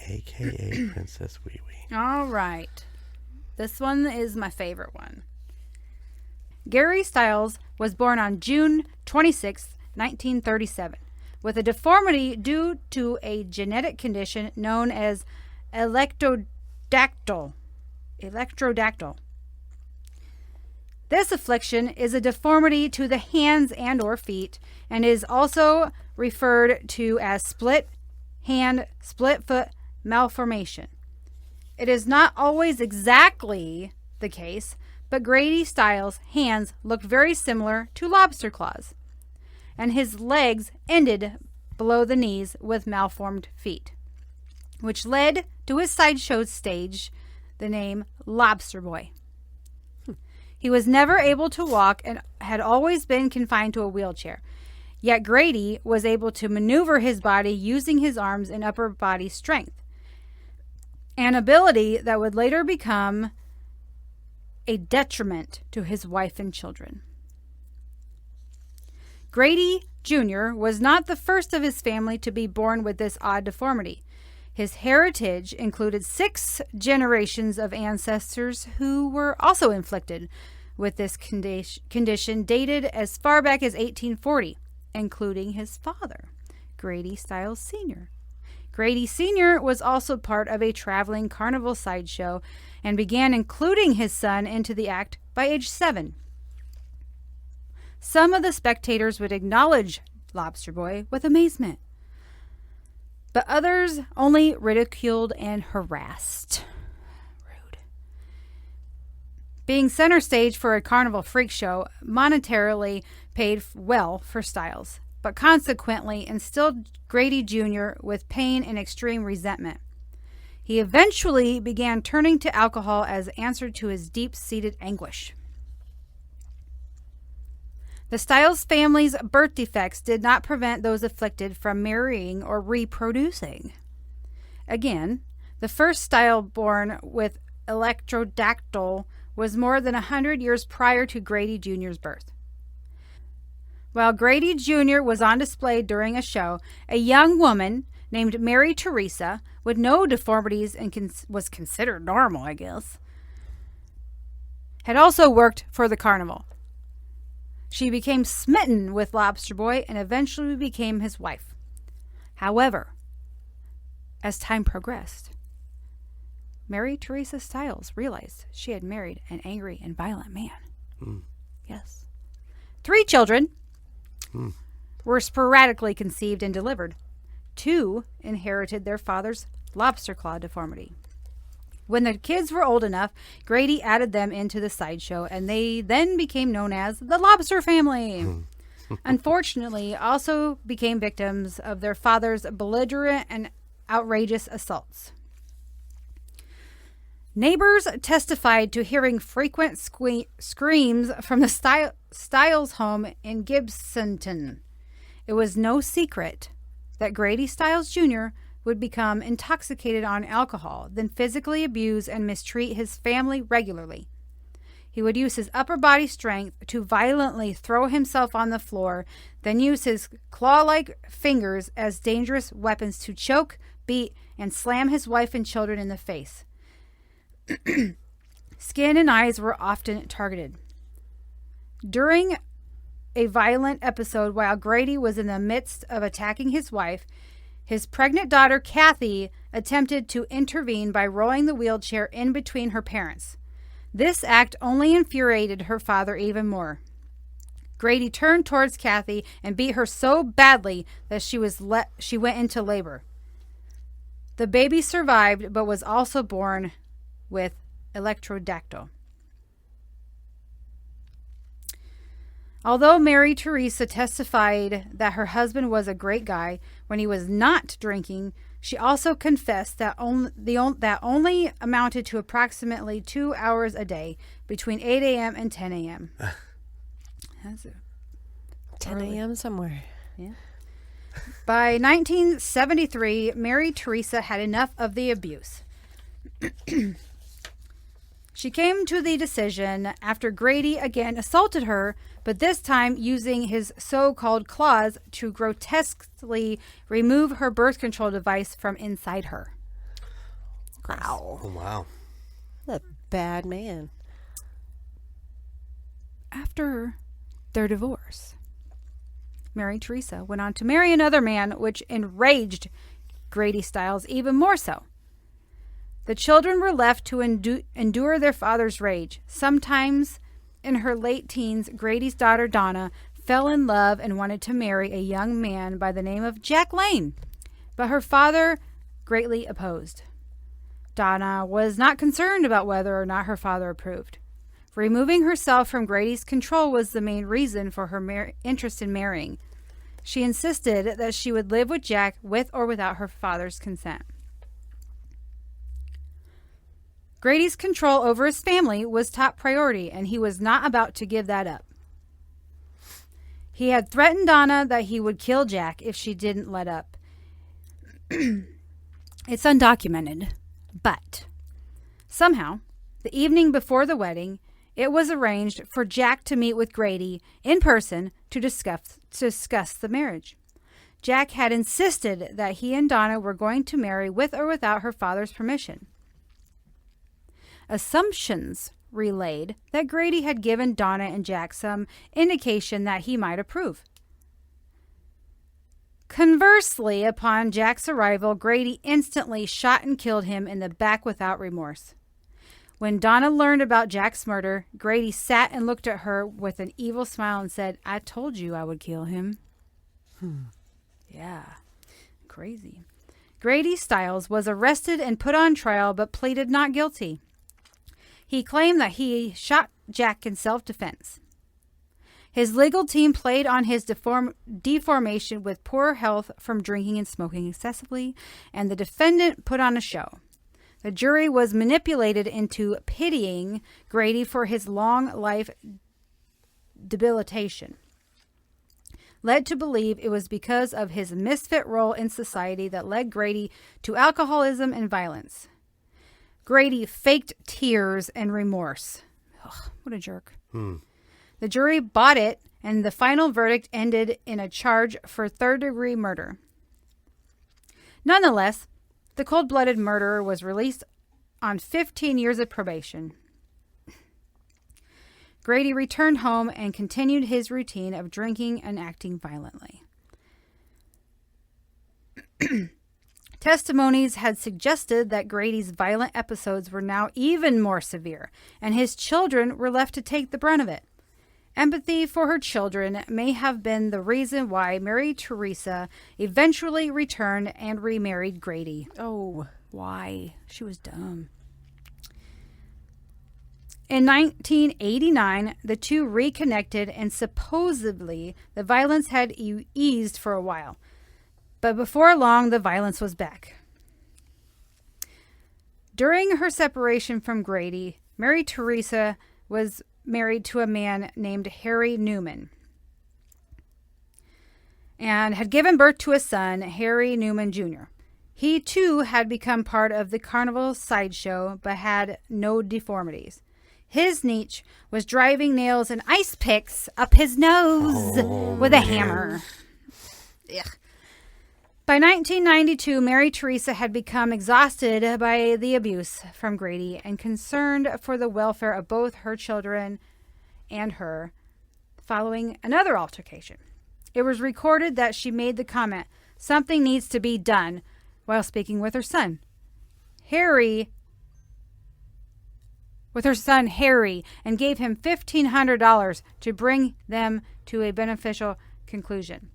AKA Princess Wee Wee.
All right. This one is my favorite one. Gary Stiles was born on June 26, 1937, with a deformity due to a genetic condition known as electrodactyl. This affliction is a deformity to the hands and or feet and is also referred to as split hand, split foot malformation. It is not always exactly the case, but Grady Stiles' hands looked very similar to lobster claws, and his legs ended below the knees with malformed feet, which led to his sideshow stage the name Lobster Boy. He was never able to walk and had always been confined to a wheelchair. Yet Grady was able to maneuver his body using his arms and upper body strength, an ability that would later become a detriment to his wife and children. Grady Jr. was not the first of his family to be born with this odd deformity. His heritage included 6 generations of ancestors who were also inflicted with this condition dated as far back as 1840, including his father, Grady Stiles Sr. Grady Sr. was also part of a traveling carnival sideshow and began including his son into the act by age 7. Some of the spectators would acknowledge Lobster Boy with amazement, but others only ridiculed and harassed. Rude. Being center stage for a carnival freak show monetarily paid well for Stiles, but consequently instilled Grady Jr. with pain and extreme resentment. He eventually began turning to alcohol as answer to his deep-seated anguish. The Stiles family's birth defects did not prevent those afflicted from marrying or reproducing. Again, the first Stile born with electrodactyl was more than 100 years prior to Grady Jr.'s birth. While Grady Jr. was on display during a show, a young woman named Mary Teresa, with no deformities and was considered normal, I guess, had also worked for the carnival. She became smitten with Lobster Boy and eventually became his wife. However, as time progressed, Mary Teresa Stiles realized she had married an angry and violent man. Yes. 3 children were sporadically conceived and delivered. 2 inherited their father's lobster claw deformity. When the kids were old enough, Grady added them into the sideshow, and they then became known as the Lobster Family. Unfortunately, also became victims of their father's belligerent and outrageous assaults. Neighbors testified to hearing frequent screams from the Stiles home in Gibsonton. It was no secret that Grady Stiles Jr. would become intoxicated on alcohol, then physically abuse and mistreat his family regularly. He would use his upper body strength to violently throw himself on the floor, then use his claw-like fingers as dangerous weapons to choke, beat, and slam his wife and children in the face. Skin and eyes were often targeted. During a violent episode while Grady was in the midst of attacking his wife, his pregnant daughter, Kathy, attempted to intervene by rolling the wheelchair in between her parents. This act only infuriated her father even more. Grady turned towards Kathy and beat her so badly that she went into labor. The baby survived, but was also born with electrodactyl. Although Mary Teresa testified that her husband was a great guy when he was not drinking, she also confessed that only amounted to approximately 2 hours a day between 8 a.m. and 10 a.m. That's it.
10 a.m. somewhere.
Yeah. By 1973, Mary Teresa had enough of the abuse. She came to the decision after Grady again assaulted her, but this time using his so-called claws to grotesquely remove her birth control device from inside her.
Wow.
Oh, wow.
What a bad man.
After their divorce, Mary Teresa went on to marry another man, which enraged Grady Stiles even more so. The children were left to endure their father's rage. Sometimes in her late teens, Grady's daughter Donna fell in love and wanted to marry a young man by the name of Jack Lane, but her father greatly opposed. Donna was not concerned about whether or not her father approved. Removing herself from Grady's control was the main reason for her interest in marrying. She insisted that she would live with Jack with or without her father's consent. Grady's control over his family was top priority, and he was not about to give that up. He had threatened Donna that he would kill Jack if she didn't let up. It's undocumented, but somehow, the evening before the wedding, it was arranged for Jack to meet with Grady in person to discuss the marriage. Jack had insisted that he and Donna were going to marry with or without her father's permission. Assumptions relayed that Grady had given Donna and Jack some indication that he might approve. Conversely, upon Jack's arrival, Grady instantly shot and killed him in the back without remorse. When Donna learned about Jack's murder, Grady sat and looked at her with an evil smile and said, "I told you I would kill him." Yeah, crazy. Grady Stiles was arrested and put on trial but pleaded not guilty. He claimed that he shot Jack in self-defense. His legal team played on his deformation with poor health from drinking and smoking excessively, and the defendant put on a show. The jury was manipulated into pitying Grady for his long life debilitation, led to believe it was because of his misfit role in society that led Grady to alcoholism and violence. Grady faked tears and remorse. Ugh, what a jerk. The jury bought it, and the final verdict ended in a charge for third-degree murder. Nonetheless, the cold-blooded murderer was released on 15 years of probation. Grady returned home and continued his routine of drinking and acting violently. Testimonies had suggested that Grady's violent episodes were now even more severe, and his children were left to take the brunt of it. Empathy for her children may have been the reason why Mary Teresa eventually returned and remarried Grady.
Oh,
why? She was dumb. In 1989, the two reconnected, and supposedly the violence had eased for a while. But before long, the violence was back. During her separation from Grady, Mary Teresa was married to a man named Harry Newman and had given birth to a son, Harry Newman Jr. He, too, had become part of the carnival sideshow but had no deformities. His niche was driving nails and ice picks up his nose with a hammer. Ugh. By 1992, Mary Teresa had become exhausted by the abuse from Grady and concerned for the welfare of both her children and her, following another altercation. It was recorded that she made the comment, "Something needs to be done," while speaking with her son. Harry with her son Harry and gave him $1,500 to bring them to a beneficial conclusion.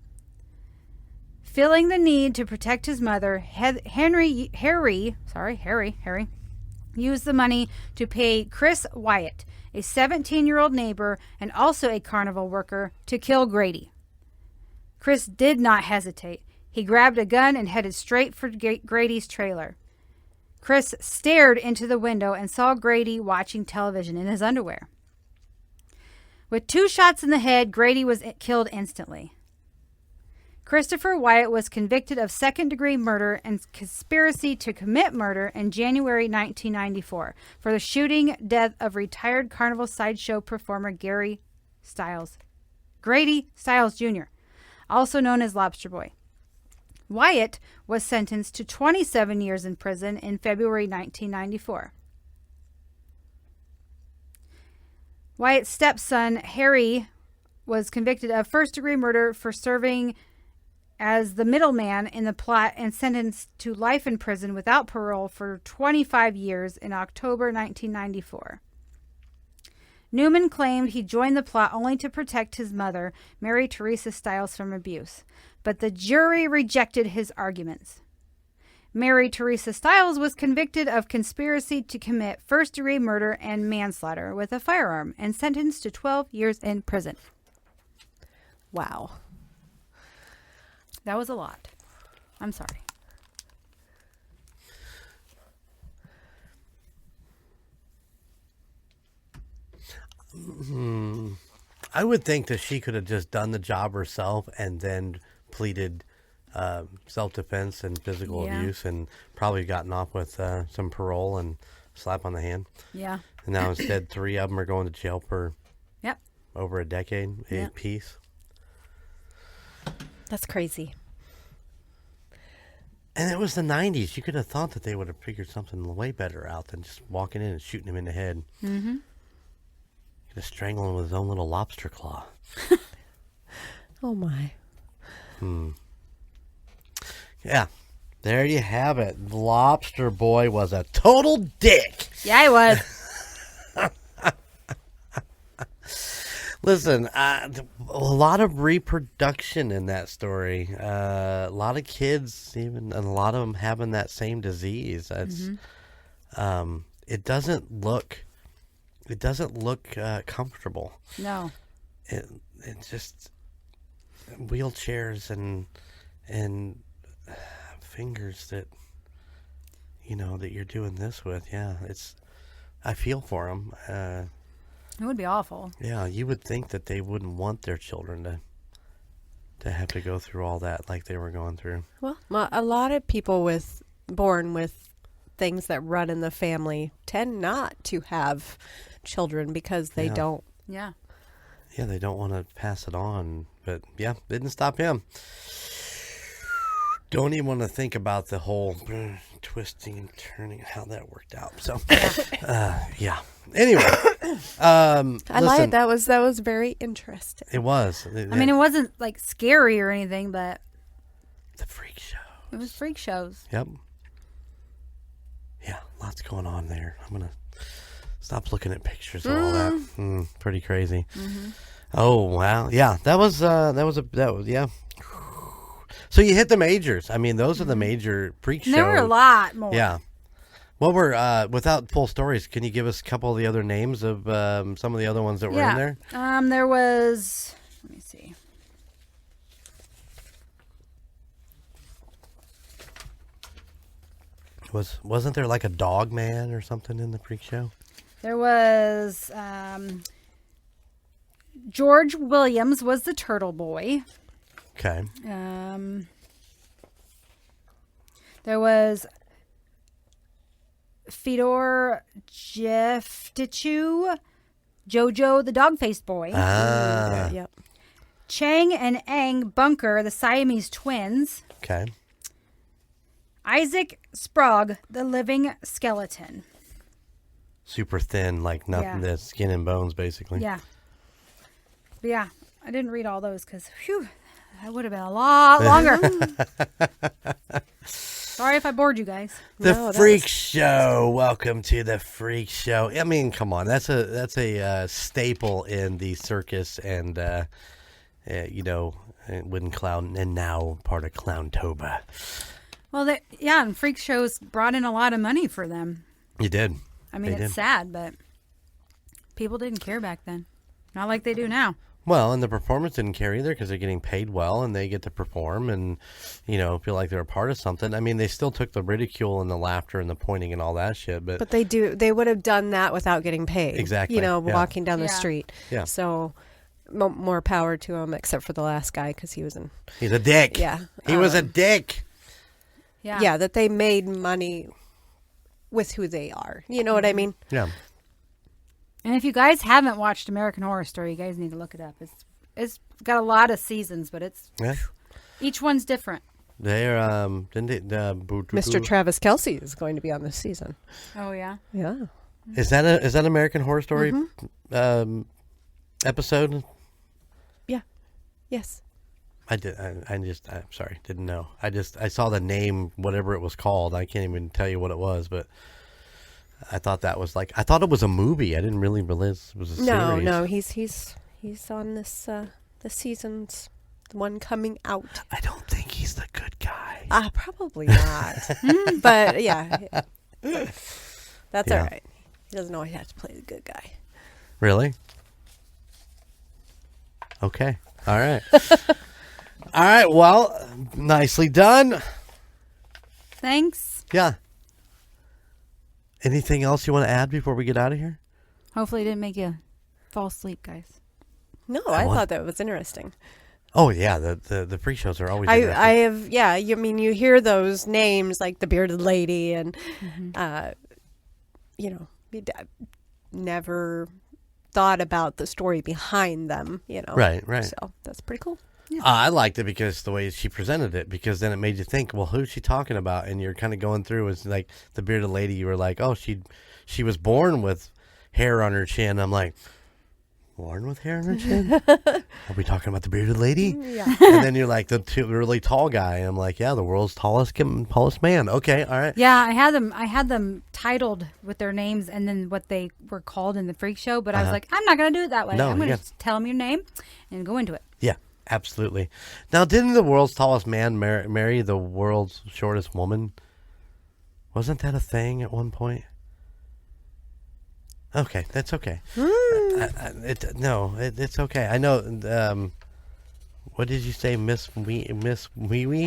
Feeling the need to protect his mother, Harry used the money to pay Chris Wyatt, a 17-year-old neighbor and also a carnival worker, to kill Grady. Chris did not hesitate. He grabbed a gun and headed straight for Grady's trailer. Chris stared into the window and saw Grady watching television in his underwear. With 2 shots in the head, Grady was killed instantly. Christopher Wyatt was convicted of second-degree murder and conspiracy to commit murder in January 1994 for the shooting death of retired carnival sideshow performer Grady Stiles Jr., also known as Lobster Boy. Wyatt was sentenced to 27 years in prison in February 1994. Wyatt's stepson, Harry, was convicted of first-degree murder for serving as the middleman in the plot and sentenced to life in prison without parole for 25 years in October 1994. Newman claimed he joined the plot only to protect his mother, Mary Teresa Stiles, from abuse, but the jury rejected his arguments. Mary Teresa Stiles was convicted of conspiracy to commit first-degree murder and manslaughter with a firearm and sentenced to 12 years in prison.
Wow.
That was a lot. I'm sorry.
I would think that she could have just done the job herself and then pleaded self-defense and physical abuse and probably gotten off with some parole and slap on the hand.
Yeah.
And now instead 3 of them are going to jail for over a decade apiece.
That's crazy.
And it was the 90s. You could have thought that they would have figured something way better out than just walking in and shooting him in the head. Mm-hmm. Could have strangled him with his own little lobster claw.
Oh, my.
Yeah. There you have it. The Lobster Boy was a total dick.
Yeah, he was.
Listen, a lot of reproduction in that story. A lot of kids, and a lot of them having that same disease. That's, it doesn't look comfortable.
No.
It's just wheelchairs and fingers that that you're doing this with. Yeah, I feel for them.
It would be awful.
Yeah, you would think that they wouldn't want their children to have to go through all that like they were going through.
Well, a lot of people born with things that run in the family tend not to have children because they don't.
Yeah.
Yeah, they don't want to pass it on. But yeah, didn't stop him. Don't even want to think about the whole twisting and turning, how that worked out. So, yeah. Anyway,
I lied. That was very interesting.
It was.
I mean, it wasn't like scary or anything, but
the freak show.
It was freak shows.
Yep. Yeah, lots going on there. I'm gonna stop looking at pictures of all that. Pretty crazy. Mm-hmm. Oh wow, yeah. That was yeah. So you hit the majors. I mean, those are the major freak shows.
There were a lot more.
Yeah. What were, without full stories, can you give us a couple of the other names of some of the other ones that were in there?
There was, let me see.
Wasn't there like a dog man or something in the freak show?
There was, George Williams was the Turtle Boy.
Okay.
There was Fedor Jeftichu, Jojo the Dog-Faced Boy.
Yep.
Chang and Ang Bunker, the Siamese twins.
Okay.
Isaac Sprague, the Living Skeleton.
Super thin, like nothing, the skin and bones, basically.
Yeah. But yeah, I didn't read all those because, that would have been a lot longer. Sorry if I bored you guys.
The Freak Show. Welcome to the Freak Show. I mean, come on. That's a staple in the circus and, when Clown, and now part of Clowntober.
Well, and Freak Shows brought in a lot of money for them.
You did.
I mean, it's sad, but people didn't care back then. Not like they do now.
Well, and the performers didn't care either because they're getting paid well and they get to perform and, feel like they're a part of something. I mean, they still took the ridicule and the laughter and the pointing and all that shit. But
they would have done that without getting paid.
Exactly.
Walking down the street.
Yeah.
So more power to them, except for the last guy because he's
a dick.
Yeah.
He was a dick.
Yeah.
Yeah, that they made money with who they are. You know what I mean?
Yeah.
And if you guys haven't watched American Horror Story, you guys need to look it up. It's got a lot of seasons, but each one's different.
They're
Mr. Travis Kelce is going to be on this season.
Oh yeah.
Yeah.
Is that American Horror Story episode?
Yeah. Yes.
I'm sorry, didn't know. I saw the name, whatever it was called. I can't even tell you what it was, but I thought it was a movie. I didn't really realize it was a series.
No, he's on this season's the one coming out.
I don't think he's the good guy.
Probably not. But yeah. That's all right. He doesn't always have to play the good guy.
Really? Okay. All right. All right. Well, nicely done.
Thanks.
Yeah. Anything else you want to add before we get out of here?
Hopefully it didn't make you fall asleep, guys.
No, I thought that was interesting.
Oh yeah, the freak shows are always interesting.
I have you hear those names like the Bearded Lady and never thought about the story behind them,
Right.
So that's pretty cool.
Yeah.
I liked it because the way she presented it, because then it made you think, well, who's she talking about? And you're kind of going through, it's like the Bearded Lady, you were like, oh, she was born with hair on her chin. I'm like, born with hair on her chin? Are we talking about the Bearded Lady?
Yeah.
And then you're like, the really tall guy. And I'm like, yeah, the world's tallest man. Okay, all right.
Yeah, I had them titled with their names and then what they were called in the freak show, but I was like, I'm not going to do it that way.
No,
I'm going to just tell them your name and go into it.
Yeah. Absolutely. Now, didn't the world's tallest man marry the world's shortest woman? Wasn't that a thing at one point? Okay, that's okay. It's okay. I know. What did you say, Miss Wee Wee?
Princess Wee Wee.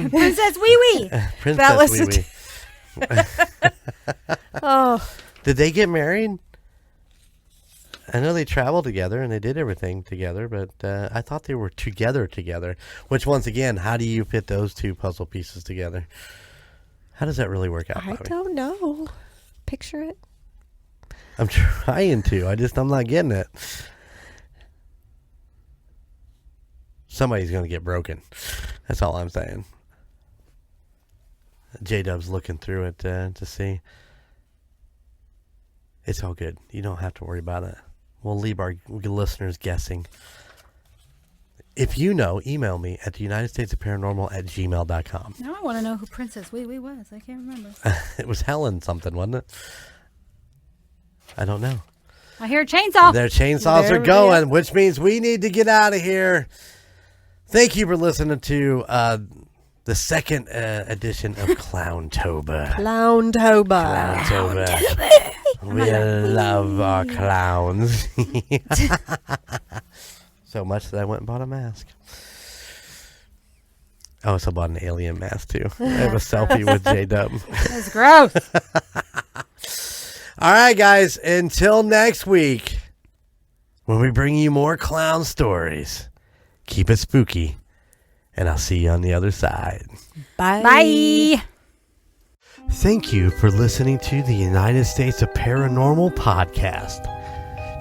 Princess Wee Wee.
Oh.
Did they get married? I know they traveled together and they did everything together, but I thought they were together. Which, once again, how do you fit those two puzzle pieces together? How does that really work out,
I
Bobbi?
don't know. Picture it.
I'm trying to. I'm not getting it. Somebody's going to get broken. That's all I'm saying. J-Dub's looking through it to see. It's all good. You don't have to worry about it. We'll leave our listeners guessing. If you know, email me at theunitedstatesofparanormal@gmail.com.
Now I want to know who Princess Wee Wee was. I can't remember.
It was Helen something, wasn't it? I don't know.
I hear a chainsaw.
Their chainsaws are going, which means we need to get out of here. Thank you for listening to the second edition of Clowntober.
Clowntober.
We love our clowns. So much that I went and bought a mask. I also bought an alien mask, too. I have a selfie with J-Dub.
That's gross.
All right, guys. Until next week, when we bring you more clown stories, keep it spooky, and I'll see you on the other side.
Bye.
Bye.
Thank you for listening to the United States of Paranormal podcast.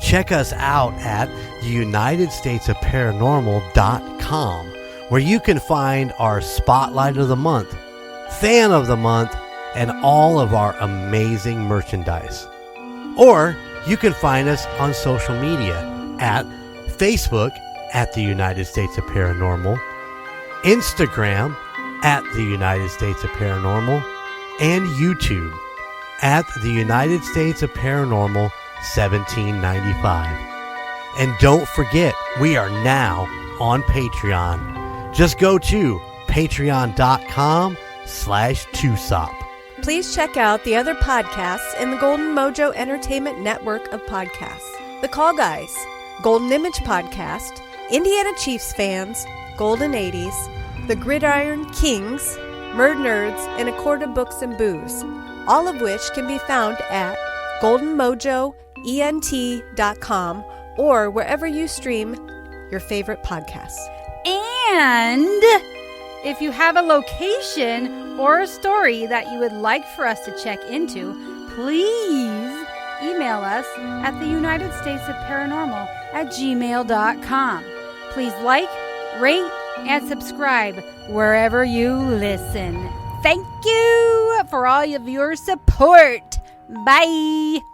Check us out at theunitedstatesofparanormal.com, where you can find our Spotlight of the Month, Fan of the Month, and all of our amazing merchandise. Or you can find us on social media at Facebook at the United States of Paranormal, Instagram at the United States of Paranormal, and YouTube at the United States of Paranormal 1795. And don't forget, we are now on Patreon. Just go to patreon.com/2sop.
Please check out the other podcasts in the Golden Mojo Entertainment Network of podcasts. The Call Guys, Golden Image Podcast, Indiana Chiefs Fans, Golden 80s, The Gridiron Kings, Murd Nerds, and A Quart of Books and Booze, all of which can be found at goldenmojoent.com or wherever you stream your favorite podcasts.
And if you have a location or a story that you would like for us to check into, please email us at the United States of Paranormal at gmail.com. Please like, rate, and subscribe wherever you listen. Thank you for all of your support. Bye.